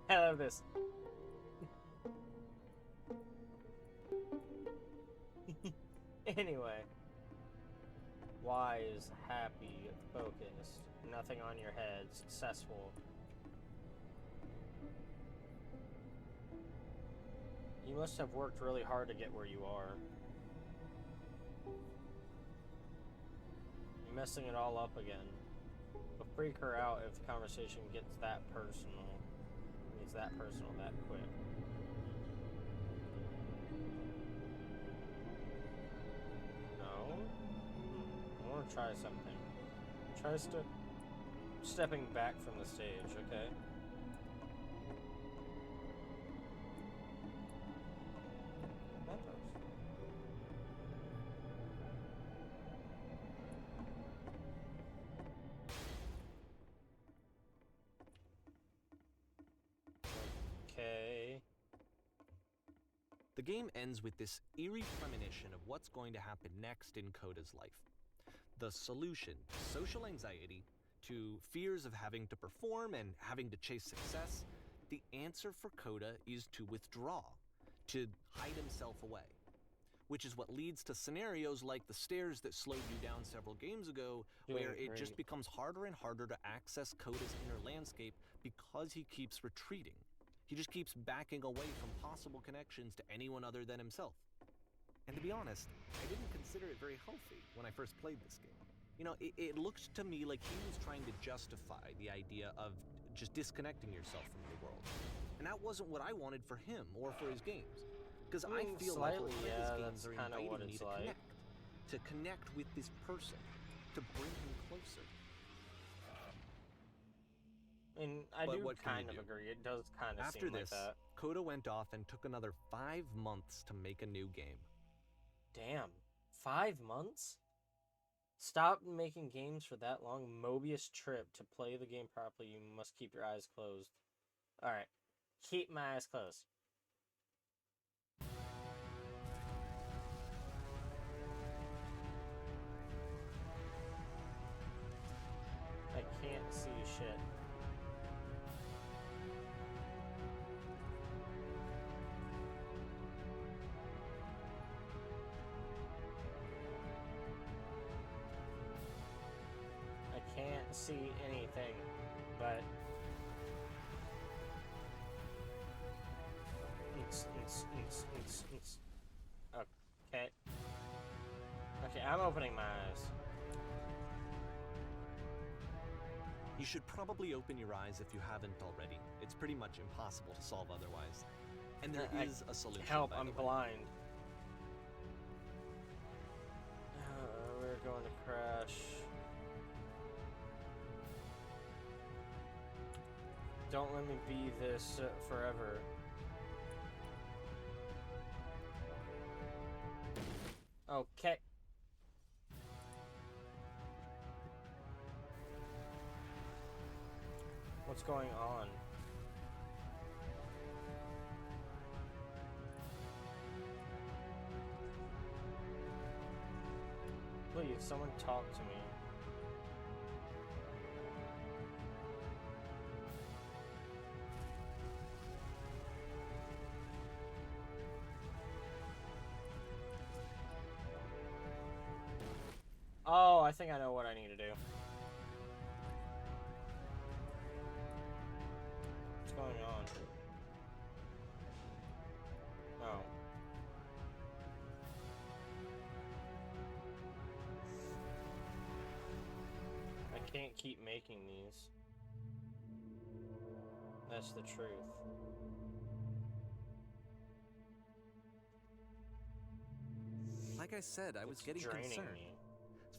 I love this. Anyway. Wise, happy, focused, nothing on your head, successful. You must have worked really hard to get where you are. You're messing it all up again. It'll freak her out if the conversation gets that personal. It's that personal that quick. No? I want to try something. Try stepping back from the stage, okay? Okay. The game ends with this eerie premonition of what's going to happen next in Coda's life. The solution to social anxiety, to fears of having to perform and having to chase success, the answer for Coda is to withdraw, to hide himself away. Which is what leads to scenarios like the stairs that slowed you down several games ago, where it just becomes harder and harder to access Coda's inner landscape because he keeps retreating. He just keeps backing away from possible connections to anyone other than himself. And to be honest, I didn't consider it very healthy when I first played this game. You know, it looked to me like he was trying to justify the idea of just disconnecting yourself from the world. And that wasn't what I wanted for him or for his games. Because I feel like a lot of his games are inviting me to connect with this person, to bring him closer. And I do kind of agree. It does kind of seem like that. After this, Coda went off and took another 5 months to make a new game. Damn. 5 months? Stop making games for that long. Mobius trip. To play the game properly, you must keep your eyes closed. Alright. Keep my eyes closed. I can't see shit. I can't see anything, but okay. Okay, I'm opening my eyes. You should probably open your eyes if you haven't already. It's pretty much impossible to solve otherwise. And there is a solution. Help, I'm blind. We're going to crash. Don't let me be this forever. Okay. What's going on? Please, someone talk to me. Oh, I think I know what I need to do. What's going on? Oh. I can't keep making these. That's the truth. Like I said, I was getting concerned. Me.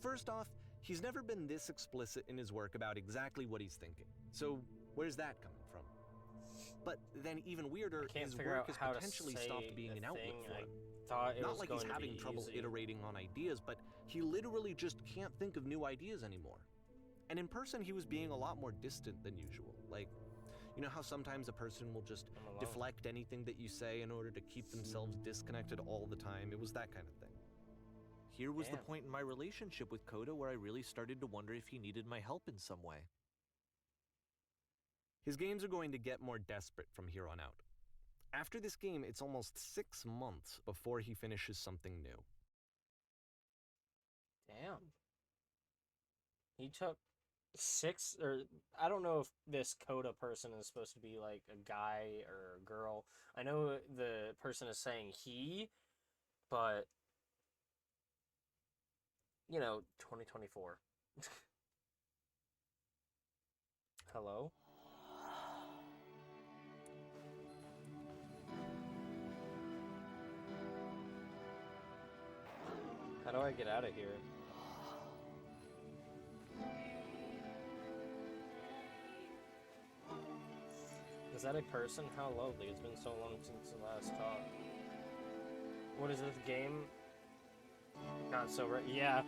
First off, he's never been this explicit in his work about exactly what he's thinking. So, where's that coming from? But then even weirder, his work has potentially stopped being an outlet for him. Not like he's having trouble iterating on ideas, but he literally just can't think of new ideas anymore. And in person, he was being a lot more distant than usual. Like, you know how sometimes a person will just deflect anything that you say in order to keep themselves disconnected all the time? It was that kind of thing. Here was the point in my relationship with Coda where I really started to wonder if he needed my help in some way. His games are going to get more desperate from here on out. After this game, it's almost 6 months before he finishes something new. Damn. He took 6, or I don't know if this Coda person is supposed to be like a guy or a girl. I know the person is saying he, but you know, 2024. Hello? How do I get out of here? Is that a person? How lovely. It's been so long since the last talk. What is this game? Not so right. Yeah.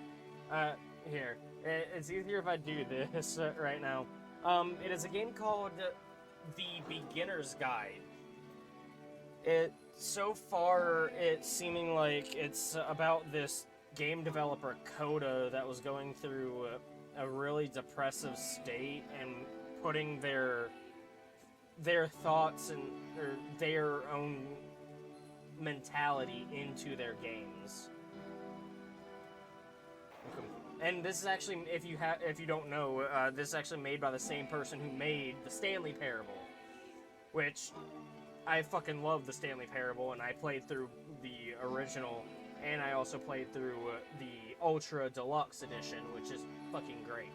Here. It's easier if I do this right now. It is a game called The Beginner's Guide. So far, it's seeming like it's about this game developer, Coda, that was going through a really depressive state and putting their their thoughts and or their own mentality into their games. And this is actually, if you don't know, this is actually made by the same person who made the Stanley Parable, which I fucking love the Stanley Parable, and I played through the original, and I also played through the Ultra Deluxe Edition, which is fucking great.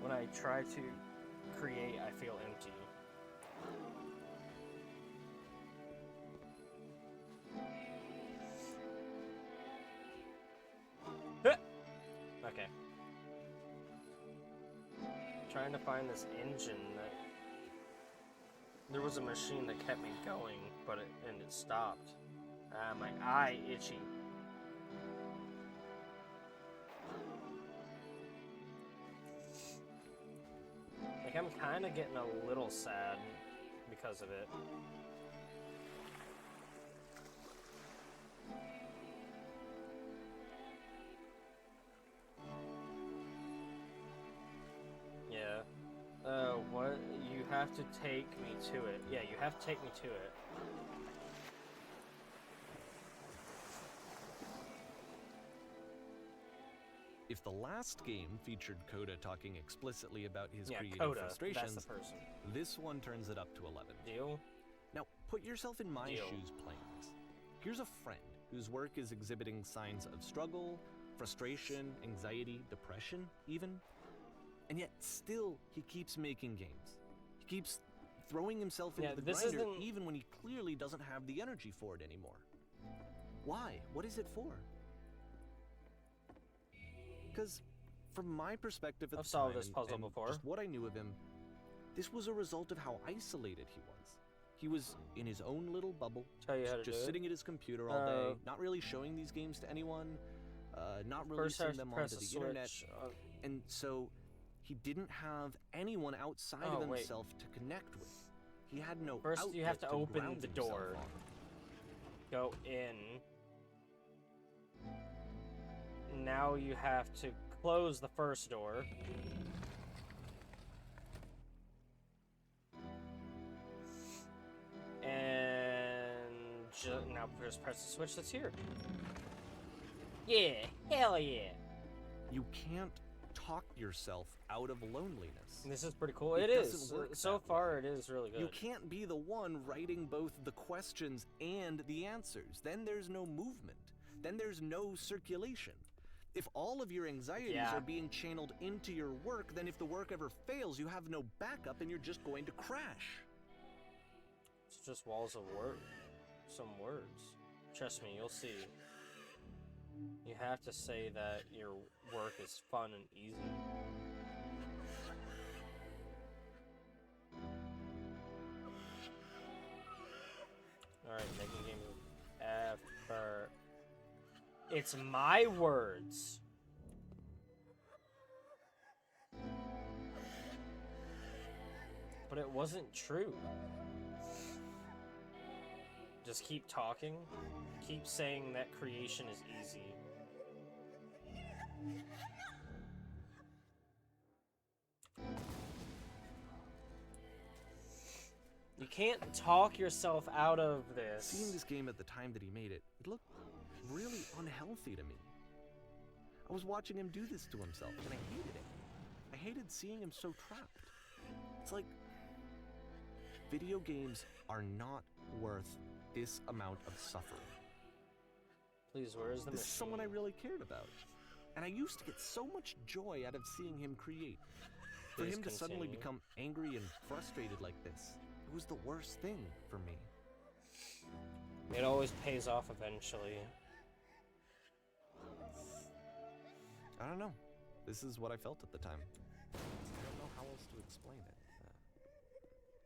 When I try to create, I feel empty. Okay. Trying to find this engine that... There was a machine that kept me going, but it stopped. My eye itchy. Like, I'm kind of getting a little sad because of it. Yeah. What? You have to take me to it. Yeah, you have to take me to it. If the last game featured Coda talking explicitly about his creative Coda, frustrations, that's the person. this one turns it up to 11. Deal? Now, put yourself in my Deal. shoes playing this. Here's a friend whose work is exhibiting signs of struggle, frustration, anxiety, depression, even. And yet, still, he keeps making games. He keeps throwing himself into the grinder, even when he clearly doesn't have the energy for it anymore. Why? What is it for? Because, from my perspective at I've the solved time, this puzzle and before. just what I knew of him, this was a result of how isolated he was. He was in his own little bubble, Tell you how to just do sitting at his computer all day, not really showing these games to anyone, not releasing them onto the internet, and so he didn't have anyone outside of himself to connect with. He had no First, you have to open ground the himself door. on. Go in. Now you have to close the first door. And now just press the switch that's here. Yeah, hell yeah. You can't talk yourself out of loneliness. This is pretty cool. It It doesn't is. work So that far, way. it is really good. You can't be the one writing both the questions and the answers. Then there's no movement. Then there's no circulation. If all of your anxieties are being channeled into your work, then if the work ever fails, you have no backup and you're just going to crash. It's just walls of words. Some words. Trust me, you'll see. You have to say that your work is fun and easy. Alright, making game effort. It's my words. But it wasn't true. Just keep talking. Keep saying that creation is easy. You can't talk yourself out of this. Seeing this game at the time that he made it, it looked really unhealthy to me. I was watching him do this to himself, and I hated it. I hated seeing him so trapped. It's like, video games are not worth this amount of suffering. Please, where is the This machine? is someone I really cared about. And I used to get so much joy out of seeing him create. For Please him to suddenly continue. become angry and frustrated like this, it was the worst thing for me. It always pays off eventually. I don't know. This is what I felt at the time. I don't know how else to explain it.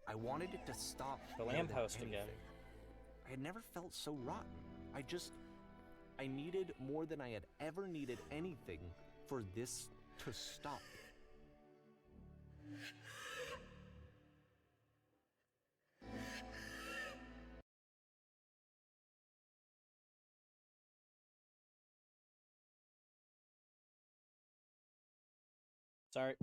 I wanted it to stop. The more than lamppost anything. again. I had never felt so rotten. I needed more than I had ever needed anything for this to stop. Sorry.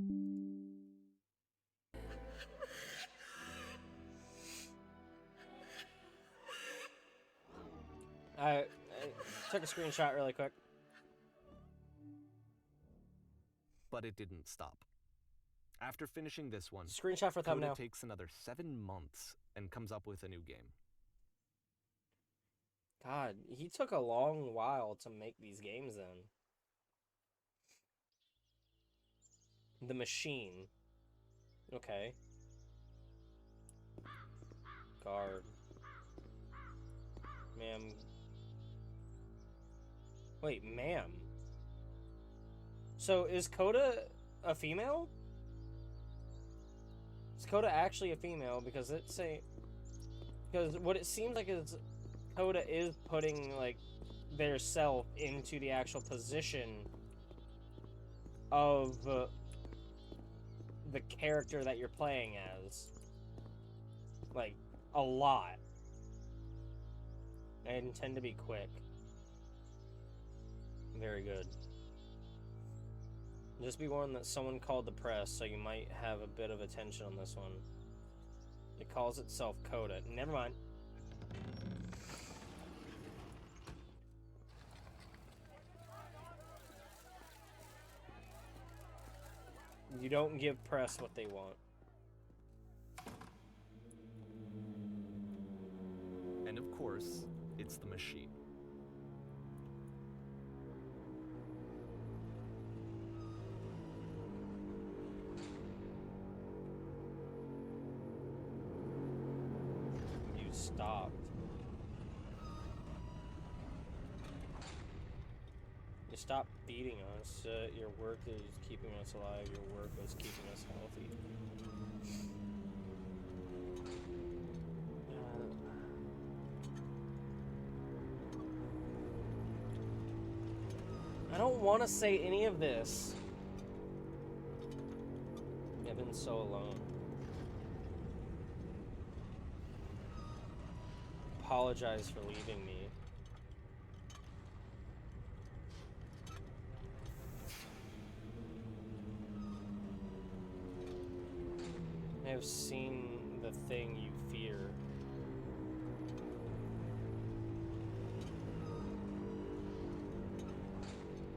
Took a screenshot really quick. But it didn't stop. After finishing this one, Screenshot for thumbnail. Coda takes another 7 months and comes up with a new game. God, he took a long while to make these games then. The Machine. Okay. Guard. Ma'am. Wait, ma'am. So is Coda a female? Is Coda actually a female? Because what it seems like is Coda is putting like their self into the actual position of the character that you're playing as. Like, a lot. I intend to be quick. Very good. Just be warned that someone called the press, so you might have a bit of attention on this one. It calls itself Coda. Never mind. You don't give press what they want. And of course, it's the Machine. You stopped. You stopped beating us. Your work is keeping us alive. Your work is keeping us healthy. I don't want to say any of this. I've been so alone. Apologize for leaving me. I have seen the thing you fear.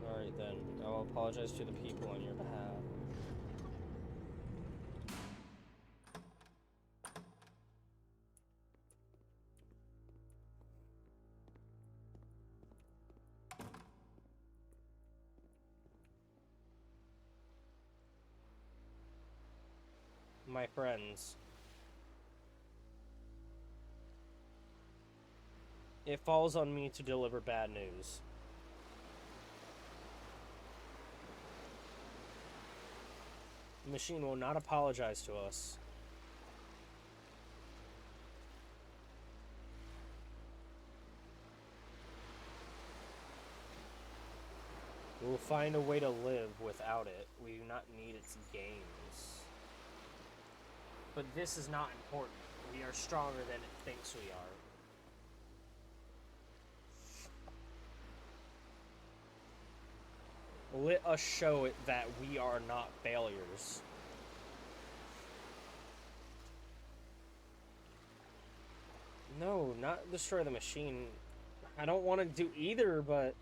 Alright then, I will apologize to the people on your behalf. My friends, it falls on me to deliver bad news. The Machine will not apologize to us. We will find a way to live without it. We do not need its games. But this is not important. We are stronger than it thinks we are. Let us show it that we are not failures. No, not destroy the Machine. I don't want to do either, but...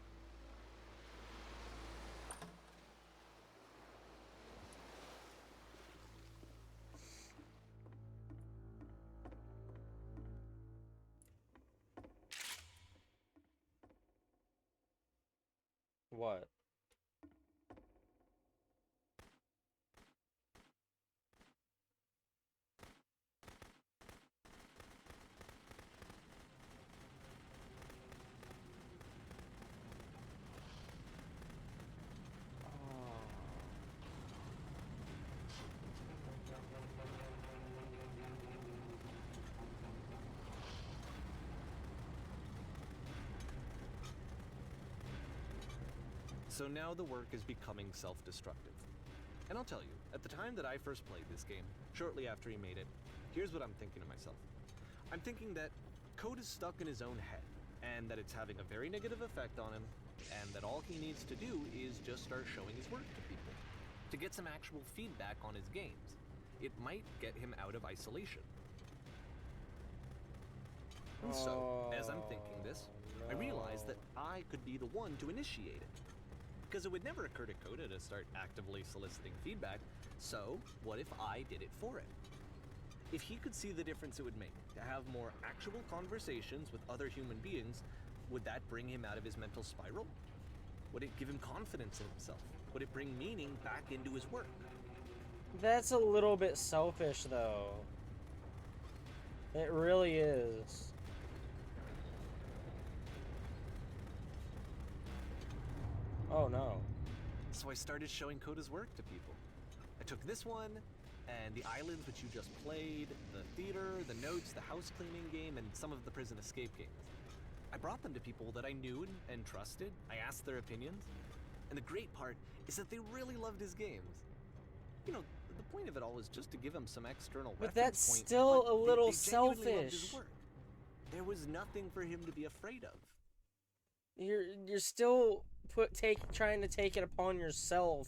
What? So now the work is becoming self-destructive. And I'll tell you, at the time that I first played this game, shortly after he made it, here's what I'm thinking to myself. I'm thinking that Code is stuck in his own head, and that it's having a very negative effect on him, and that all he needs to do is just start showing his work to people, to get some actual feedback on his games. It might get him out of isolation. And so, as I'm thinking this, I no. realized that I could be the one to initiate it. Because it would never occur to Coda to start actively soliciting feedback, so what if I did it for him? If he could see the difference it would make to have more actual conversations with other human beings, would that bring him out of his mental spiral? Would it give him confidence in himself? Would it bring meaning back into his work? That's a little bit selfish, though. It really is. Oh no. So I started showing Coda's work to people. I took this one, and the islands which you just played, the theater, the notes, the house cleaning game, and some of the prison escape games. I brought them to people that I knew and trusted. I asked their opinions. And the great part is that they really loved his games. You know, the point of it all is just to give him some external But reference that's point, still but a little they genuinely loved his selfish. work. There was nothing for him to be afraid of. You're still trying to take it upon yourself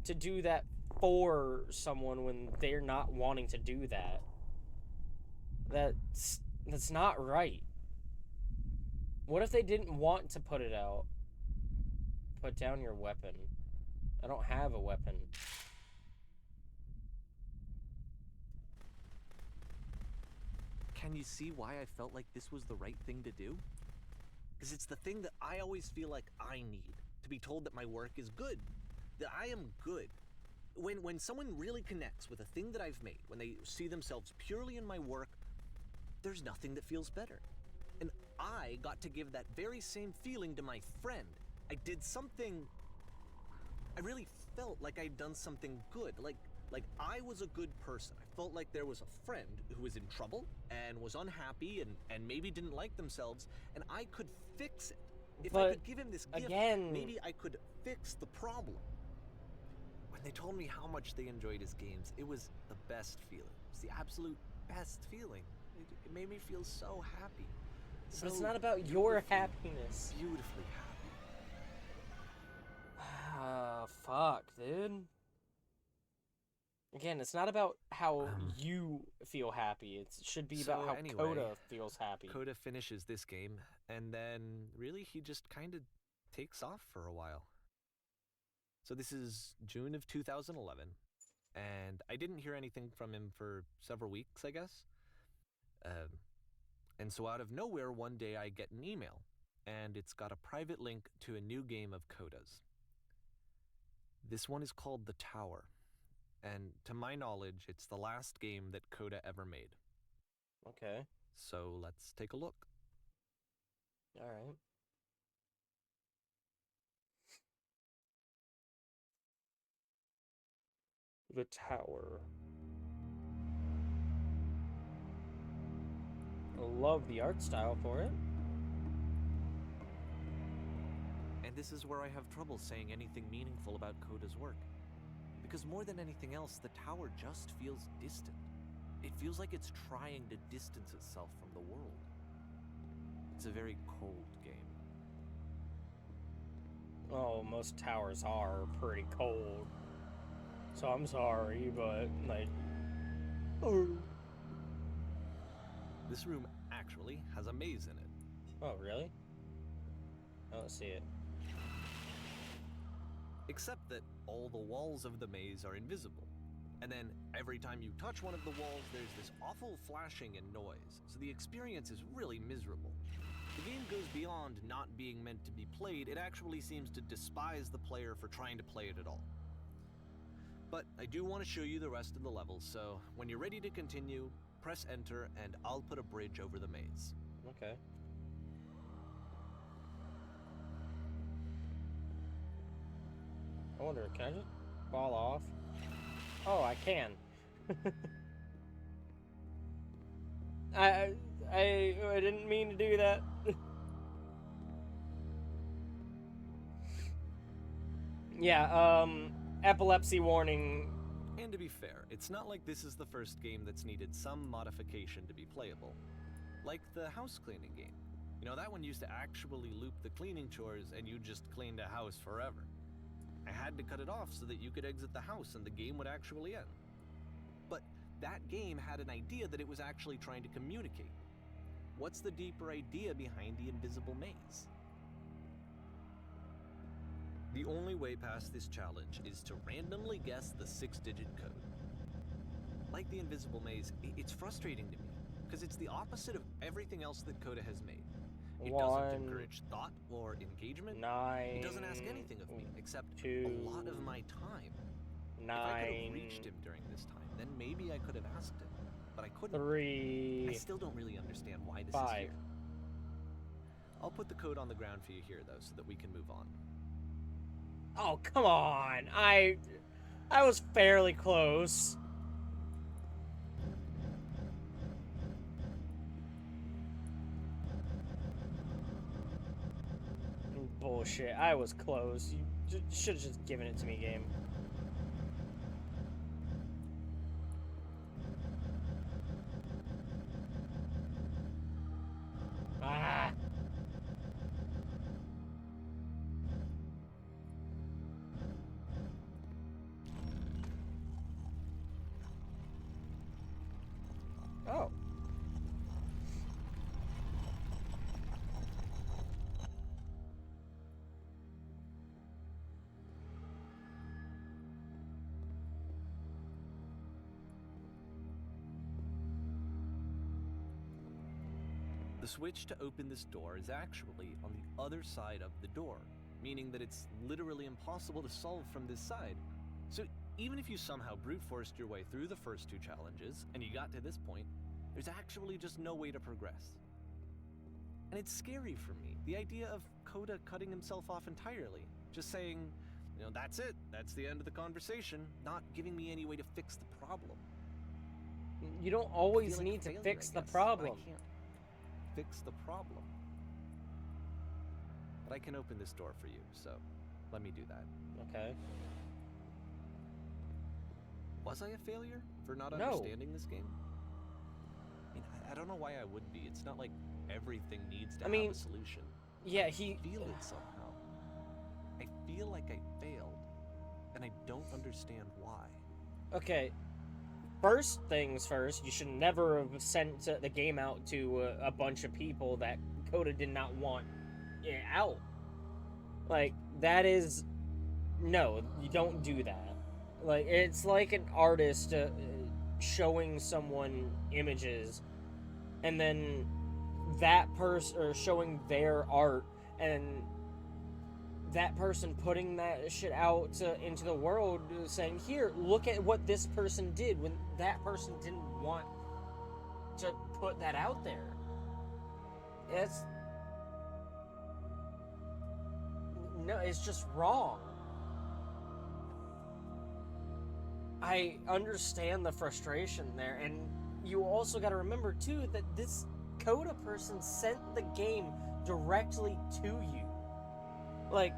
to do that for someone when they're not wanting to do that. That's not right. What if they didn't want to put it out? Put down your weapon. I don't have a weapon. Can you see why I felt like this was the right thing to do? Because it's the thing that I always feel like I need, to be told that my work is good, that I am good. When someone really connects with a thing that I've made, when they see themselves purely in my work, there's nothing that feels better. And I got to give that very same feeling to my friend. I did something, I really felt like I'd done something good, like I was a good person. I felt like there was a friend who was in trouble and was unhappy and maybe didn't like themselves, and I could fix it. If I could give him this gift, again, maybe I could fix the problem. When they told me how much they enjoyed his games, it was the best feeling. It was the absolute best feeling. It made me feel so happy. But it's not about your happiness. Beautifully happy. Ah, fuck, dude. Again, it's not about how you feel happy. It should be about how anyway, Coda feels happy. Coda finishes this game, and then really he just kind of takes off for a while. So this is June of 2011, and I didn't hear anything from him for several weeks, I guess. And so out of nowhere, one day I get an email, and it's got a private link to a new game of Coda's. This one is called The Tower, and to my knowledge, it's the last game that Coda ever made. Okay. So let's take a look. All right. The Tower. I love the art style for it. And this is where I have trouble saying anything meaningful about Coda's work. Because more than anything else, the tower just feels distant. It feels like it's trying to distance itself from the world. It's a very cold game. Oh, most towers are pretty cold. So I'm sorry, but, like... Oh. This room actually has a maze in it. Oh, really? I don't see it. Except that all the walls of the maze are invisible. And then every time you touch one of the walls, there's this awful flashing and noise, so the experience is really miserable. The game goes beyond not being meant to be played, it actually seems to despise the player for trying to play it at all. But I do want to show you the rest of the levels, so when you're ready to continue, press enter and I'll put a bridge over the maze. Okay. I wonder, can I just fall off? Oh, I can. I didn't mean to do that. Yeah, epilepsy warning. And to be fair, it's not like this is the first game that's needed some modification to be playable. Like the house cleaning game. You know, that one used to actually loop the cleaning chores and you just cleaned a house forever. I had to cut it off so that you could exit the house and the game would actually end. But that game had an idea that it was actually trying to communicate. What's the deeper idea behind the invisible maze? The only way past this challenge is to randomly guess the 6-digit code. Like the invisible maze, it's frustrating to me, because it's the opposite of everything else that Coda has made. It doesn't encourage thought or engagement. 9. It doesn't ask anything of me, except 2, a lot of my time. 9. If I could have reached him during this time, then maybe I could have asked him, but I couldn't. 3. I still don't really understand why this 5. is here. I'll put the code on the ground for you here, though, so that we can move on. Oh, come on. I was fairly close. Bullshit. I was close. You should have just given it to me, game. Ah. Oh. The switch to open this door is actually on the other side of the door, meaning that it's literally impossible to solve from this side. So even if you somehow brute forced your way through the first 2 challenges and you got to this point, there's actually just no way to progress. And it's scary for me, the idea of Coda cutting himself off entirely, just saying, that's it, that's the end of the conversation, not giving me any way to fix the problem. You don't always need to fix the problem. I can't fix the problem. But I can open this door for you, so let me do that. Okay. Was I a failure for not No. understanding this game? I mean, I don't know why I would be. It's not like everything needs to have a solution. Yeah, I feel it somehow. I feel like I failed, and I don't understand why. Okay. First things first, you should never have sent the game out to a bunch of people that Coda did not want it out. Like, that is... No, you don't do that. Like, it's like an artist showing someone images, and then that person, or showing their art, and that person putting that shit out into the world, saying, here, look at what this person did, when that person didn't want to put that out there. It's just wrong. I understand the frustration there, and you also got to remember, too, that this Coda person sent the game directly to you. Like,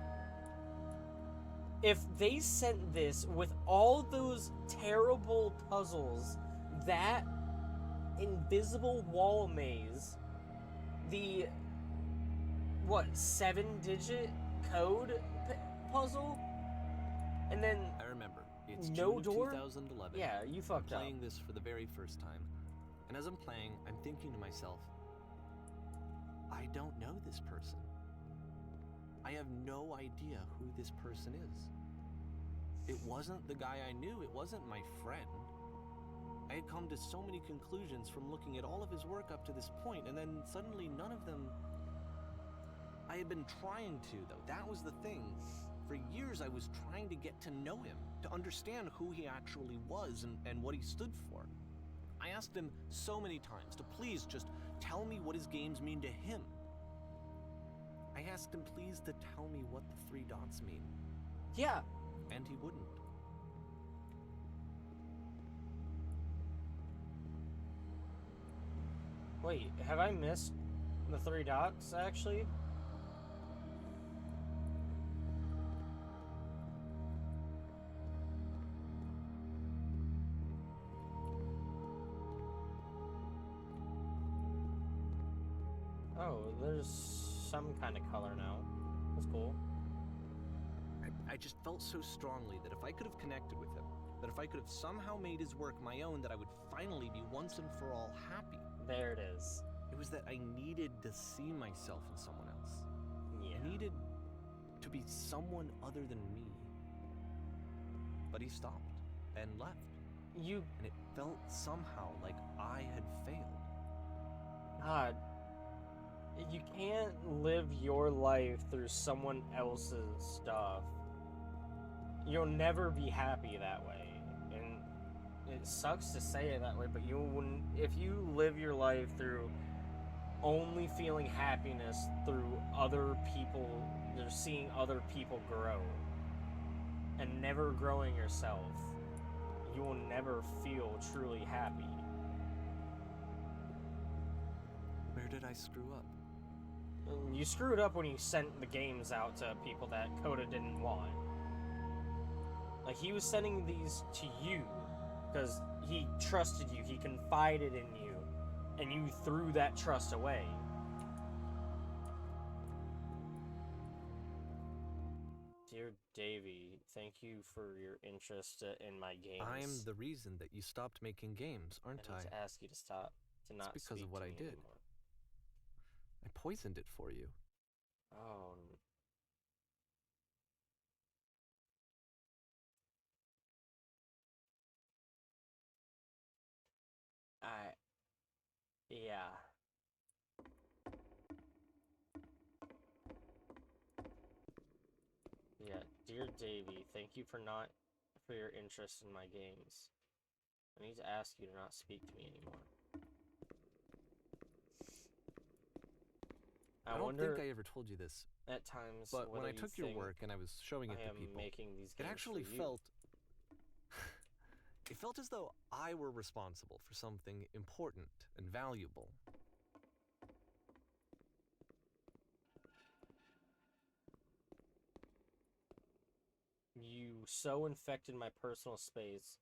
if they sent this with all those terrible puzzles, that invisible wall maze, the, 7-digit code puzzle, and then I remember. It's no June door? 2011. Yeah, you fucked up. I'm playing this for the very first time. And as I'm playing, I'm thinking to myself, I don't know this person. I have no idea who this person is. It wasn't the guy I knew. It wasn't my friend. I had come to so many conclusions from looking at all of his work up to this point, and then suddenly none of them... I had been trying to, though. That was the thing. For years, I was trying to get to know him, to understand who he actually was and what he stood for. I asked him so many times to please just tell me what his games mean to him. I asked him please to tell me what the 3 dots mean. Yeah. And he wouldn't. Wait, have I missed the 3 dots, actually? Oh, there's some kind of color now. That's cool. I just felt so strongly that if I could have connected with him, that if I could have somehow made his work my own, that I would finally be once and for all happy. There it is. It was that I needed to see myself in someone else. Yeah. I needed to be someone other than me. But he stopped and left. And it felt somehow like I had failed. God, you can't live your life through someone else's stuff. You'll never be happy that way. And it sucks to say it that way, but if you live your life through only feeling happiness through other people, just seeing other people grow, and never growing yourself, you will never feel truly happy. Where did I screw up? You screwed up when you sent the games out to people that Coda didn't want. Like, he was sending these to you because he trusted you, he confided in you, and you threw that trust away. Dear Davey, thank you for your interest in my games. I'm the reason that you stopped making games, aren't I I? need to ask you to stop, to not It's because speak of what to I me did. anymore. I poisoned it for you. Oh. Yeah. Yeah, dear Davey, thank you for your interest in my games. I need to ask you to not speak to me anymore. I don't think I ever told you this, at times, but when whether I you took your think work and I was showing it I to am people, making these it games actually for you. felt... it felt as though I were responsible for something important and valuable. You so infected my personal space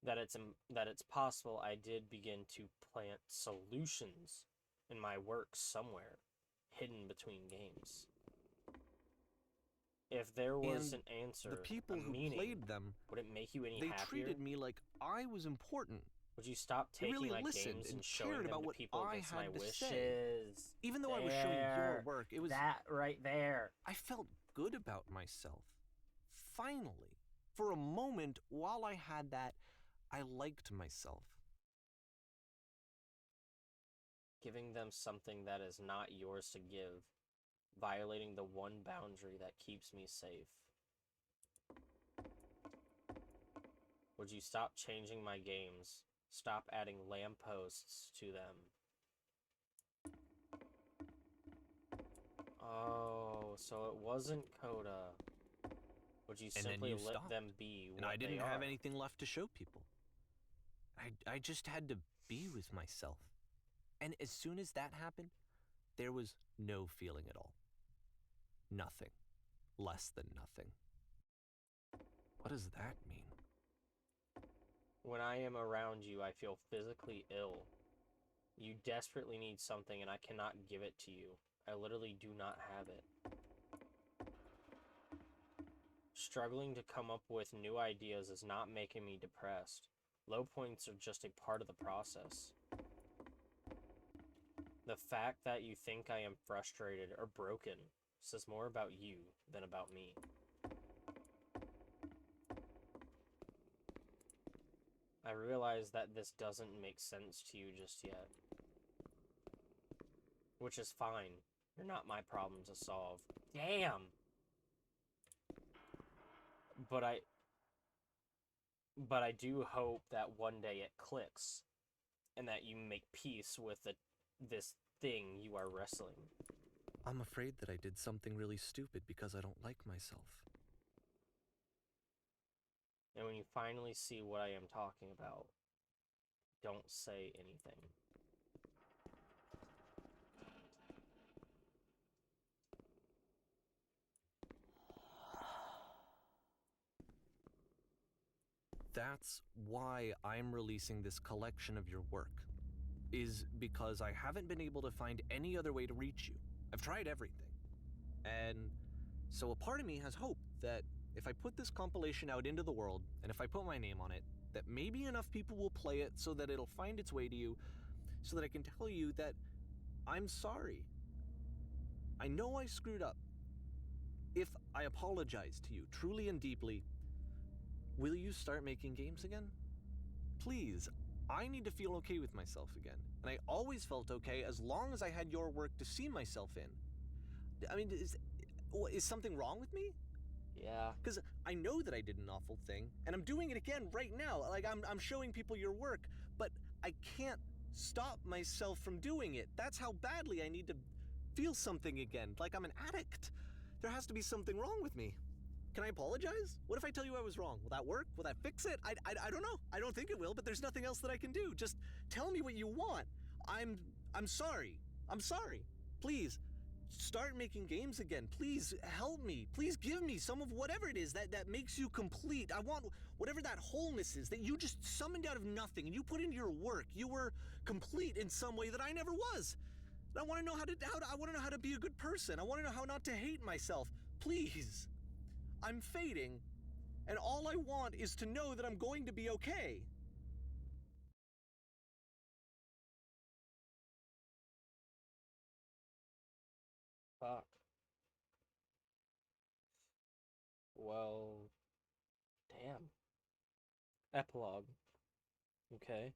that it's possible I did begin to plant solutions in my work somewhere, hidden between games. If there was And an answer, the people a who meaning, played them, would it make you any they happier? treated me like I was important. Would you stop They taking really my listened games and and showing cared them about to what people I against my had to wishes? say. Even though I was showing your work, it was... that right there. I felt good about myself. Finally. For a moment, while I had that, I liked myself. Giving them something that is not yours to give, violating the one boundary that keeps me safe. Would you stop changing my games? Stop adding lampposts to them. Oh, so it wasn't Coda. Would you simply let them be what they are? And I didn't have anything left to show people. I just had to be with myself. And as soon as that happened, there was no feeling at all. Nothing. Less than nothing. What does that mean? When I am around you, I feel physically ill. You desperately need something and I cannot give it to you. I literally do not have it. Struggling to come up with new ideas is not making me depressed. Low points are just a part of the process. The fact that you think I am frustrated or broken says more about you than about me. I realize that this doesn't make sense to you just yet. Which is fine. You're not my problem to solve. Damn! But I do hope that one day it clicks, and that you make peace with this thing you are wrestling. I'm afraid that I did something really stupid because I don't like myself. And when you finally see what I am talking about, don't say anything. That's why I'm releasing this collection of your work, is because I haven't been able to find any other way to reach you. I've tried everything. And so a part of me has hope that if I put this compilation out into the world, and if I put my name on it, that maybe enough people will play it so that it'll find its way to you, so that I can tell you that I'm sorry. I know I screwed up. If I apologize to you truly and deeply, will you start making games again? Please, I need to feel okay with myself again. And I always felt okay as long as I had your work to see myself in. I mean, is something wrong with me? Yeah. Because I know that I did an awful thing, and I'm doing it again right now. Like, I'm showing people your work, but I can't stop myself from doing it. That's how badly I need to feel something again, like I'm an addict. There has to be something wrong with me. Can I apologize? What if I tell you I was wrong? Will that work? Will that fix it? I don't know. I don't think it will, but there's nothing else that I can do. Just tell me what you want. I'm sorry. I'm sorry. Please, start making games again. Please help me. Please give me some of whatever it is that makes you complete. I want whatever that wholeness is that you just summoned out of nothing and you put into your work. You were complete in some way that I never was. I want to know I want to know how to be a good person. I want to know how not to hate myself. Please. I'm fading, and all I want is to know that I'm going to be okay. Fuck. Well, damn. Epilogue. Okay.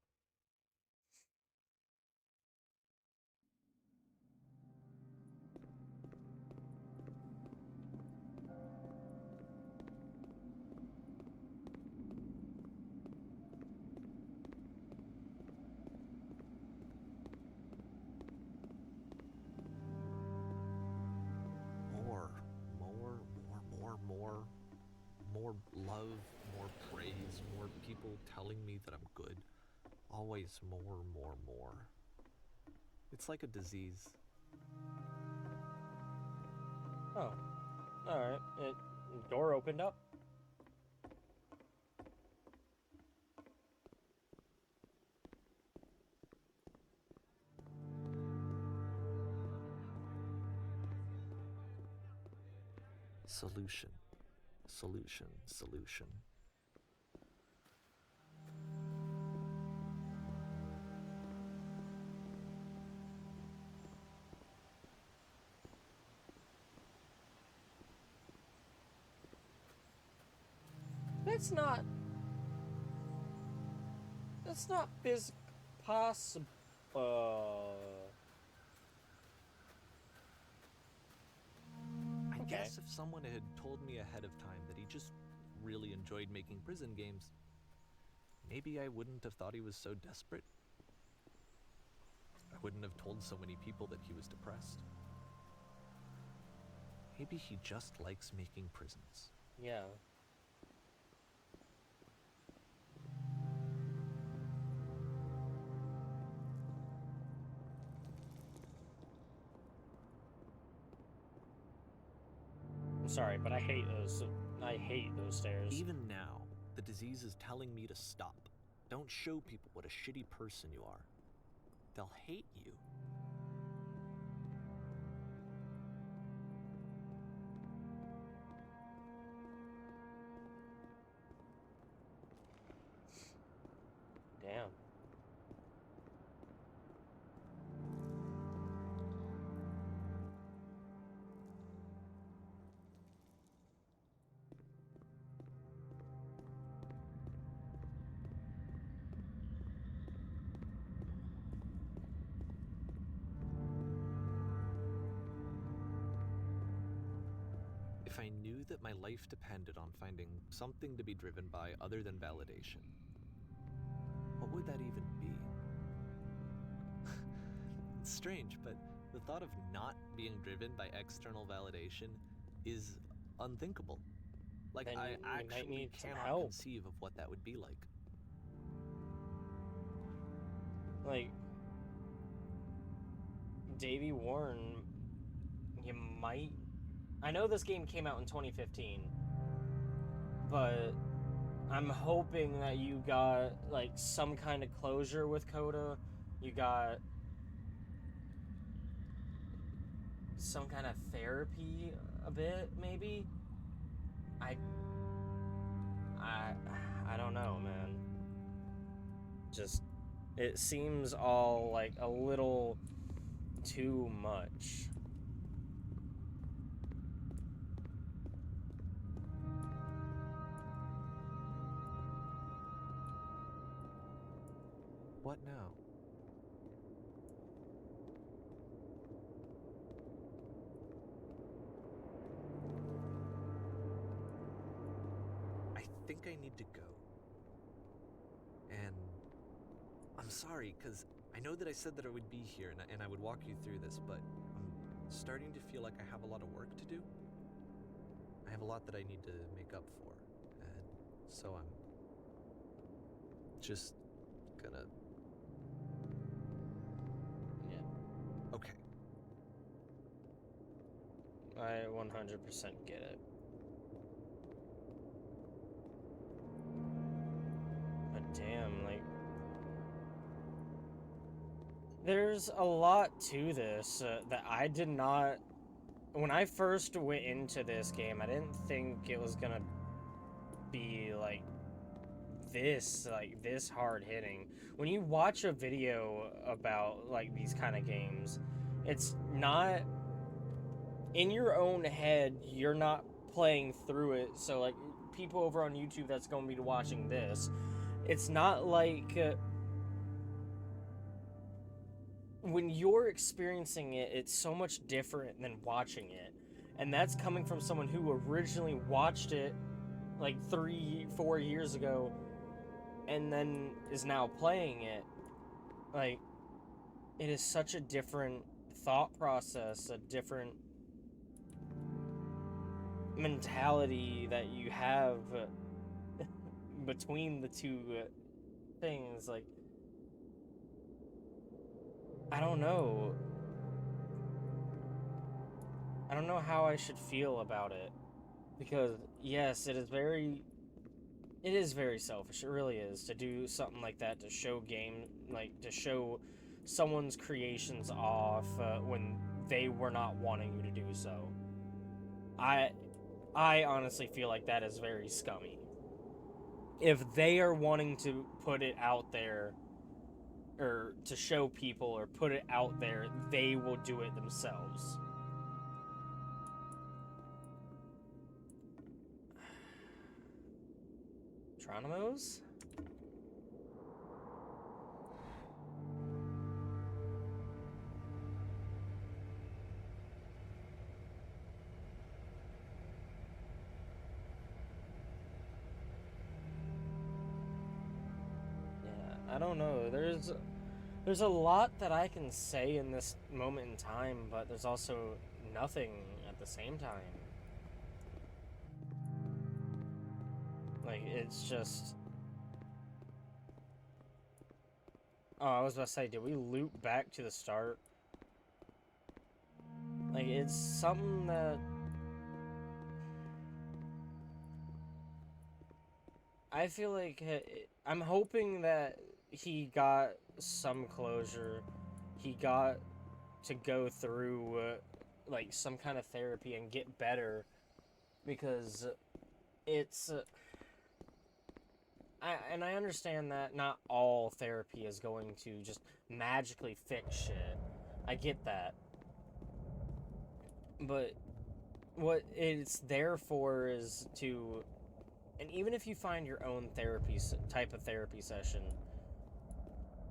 More love, more praise, more people telling me that I'm good. Always more. It's like a disease. Oh. Alright. Door opened up. Solution. That's not possible. I guess if someone had told me ahead of time that he just really enjoyed making prison games, maybe I wouldn't have thought he was so desperate. I wouldn't have told so many people that he was depressed. Maybe he just likes making prisons. Yeah. I'm sorry, but I hate those stairs. Even now, the disease is telling me to stop. Don't show people what a shitty person you are. They'll hate you. Damn. If I knew that my life depended on finding something to be driven by other than validation, what would that even be? It's strange, but the thought of not being driven by external validation is unthinkable. Like, Then I you might actually need some cannot help. conceive of what that would be like. Like, Davey Warren, you might... I know this game came out in 2015, but I'm hoping that you got, like, some kind of closure with Coda. You got some kind of therapy a bit, maybe? I don't know, man. Just, it seems all, like, a little too much. What now? I think I need to go. And I'm sorry, because I know that I said that I would be here and I would walk you through this, but I'm starting to feel like I have a lot of work to do. I have a lot that I need to make up for. And so I'm just gonna... Yeah. Okay. I 100% get it. But damn, like... There's a lot to this that I did not... When I first went into this game, I didn't think it was gonna be like this hard hitting. When you watch a video about like these kind of games, it's not in your own head, you're not playing through it. So like people over on YouTube that's going to be watching this, it's not like when you're experiencing it, it's so much different than watching it. And that's coming from someone who originally watched it like 3-4 years ago and then is now playing it. Like, it is such a different thought process, a different mentality that you have between the two things. Like, I don't know. I don't know how I should feel about it. Because, yes, it is very selfish. It really is to do something like that, to show to show someone's creations off when they were not wanting you to do so. I honestly feel like that is very scummy. If they are wanting to put it out there, or to show people, or put it out there, they will do it themselves. Tronimos? Yeah, I don't know. There's a lot that I can say in this moment in time, but there's also nothing at the same time. Like, it's just... Oh, I was about to say, did we loop back to the start? Like, it's something that... I feel like... I'm hoping that he got some closure. He got to go through, like, some kind of therapy and get better. Because it's... I understand that not all therapy is going to just magically fix shit. I get that. But what it's there for is to... And even if you find your own type of therapy session,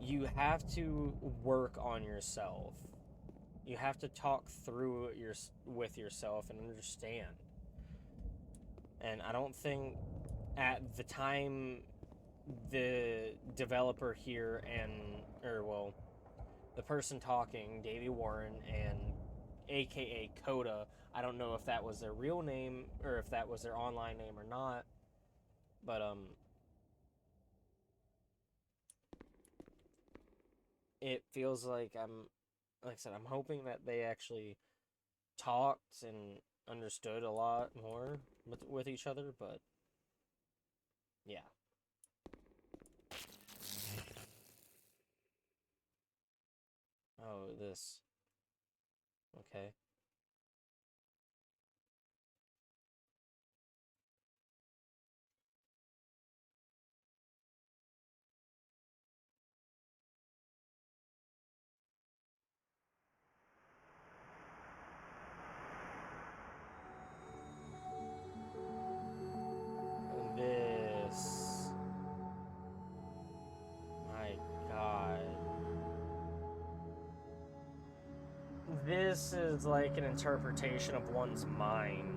you have to work on yourself. You have to talk through with yourself and understand. And I don't think at the time the developer here the person talking, Davey Warren, and aka Coda, I don't know if that was their real name or if that was their online name or not, but it feels like like I said, I'm hoping that they actually talked and understood a lot more with each other, but yeah. Oh, this. Okay. this is like an interpretation of one's mind.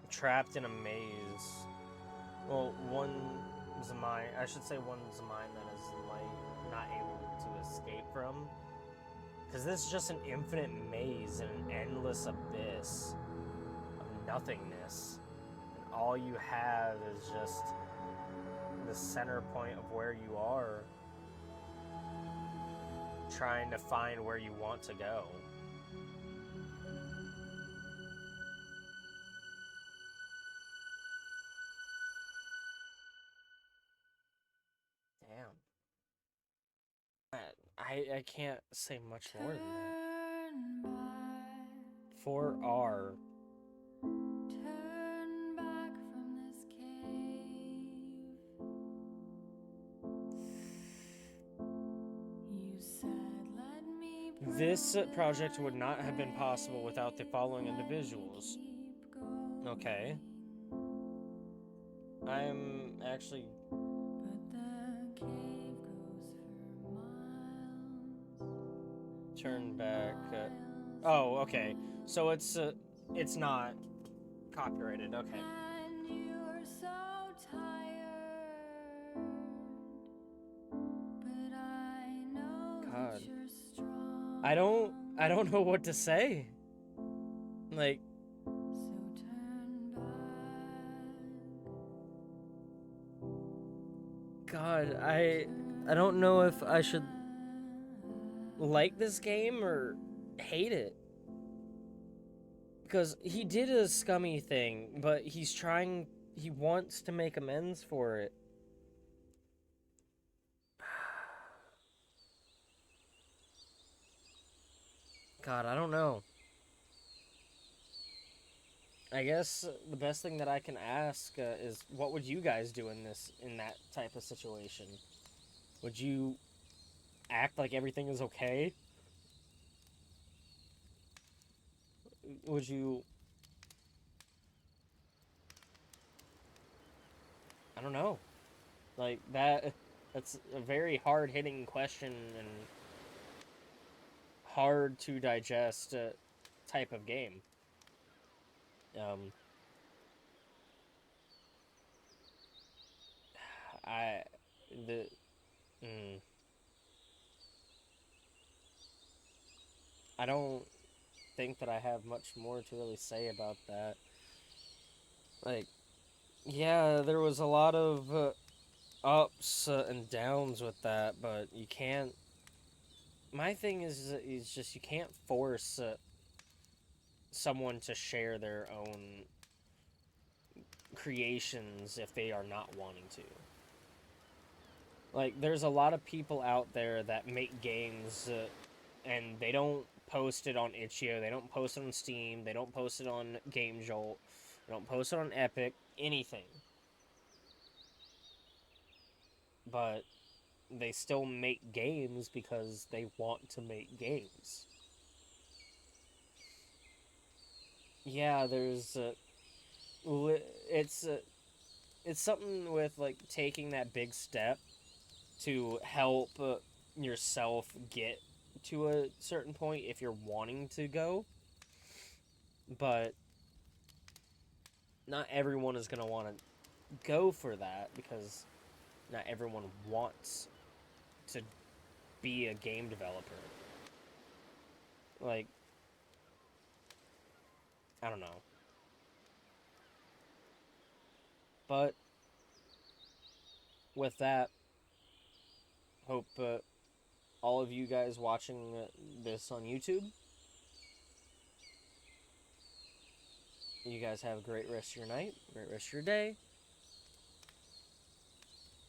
Trapped in a maze. Well, one's mind, I should say one's mind that is like not able to escape from. Because this is just an infinite maze and an endless abyss of nothingness. And all you have is just the center point of where you are, trying to find where you want to go. Damn. I can't say much more than that. 4R. Turn back from this cave. You said, let me This project would not have been possible without the following individuals. Okay. I'm actually... But the cave goes for miles. Turn back. Oh, okay. So it's not copyrighted. Okay. And you're so tired. But I know God. that you're strong. I don't know what to say. Like, So turn back. God, I don't know if I should like this game or hate it. Because he did a scummy thing, but he wants to make amends for it. God, I don't know. I guess the best thing that I can ask is, what would you guys do in that type of situation? Would you act like everything is okay? Would you... I don't know. Like, that's a very hard-hitting question and hard to digest type of game. I don't think that I have much more to really say about that. Like, yeah, there was a lot of ups and downs with that, but you can't... My thing is just you can't force someone to share their own creations if they are not wanting to. Like, there's a lot of people out there that make games and they don't post it on itch.io, they don't post it on Steam, they don't post it on GameJolt, they don't post it on Epic, anything. But they still make games because they want to make games. Yeah, there's it's something with like taking that big step to help yourself get to a certain point if you're wanting to go. But not everyone is going to want to go for that because not everyone wants to be a game developer. Like, I don't know. But with that, hope all of you guys watching this on YouTube, you guys have a great rest of your night, great rest of your day.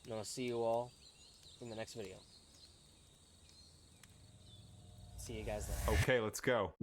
And I'll see you all in the next video. See you guys then. Okay, let's go.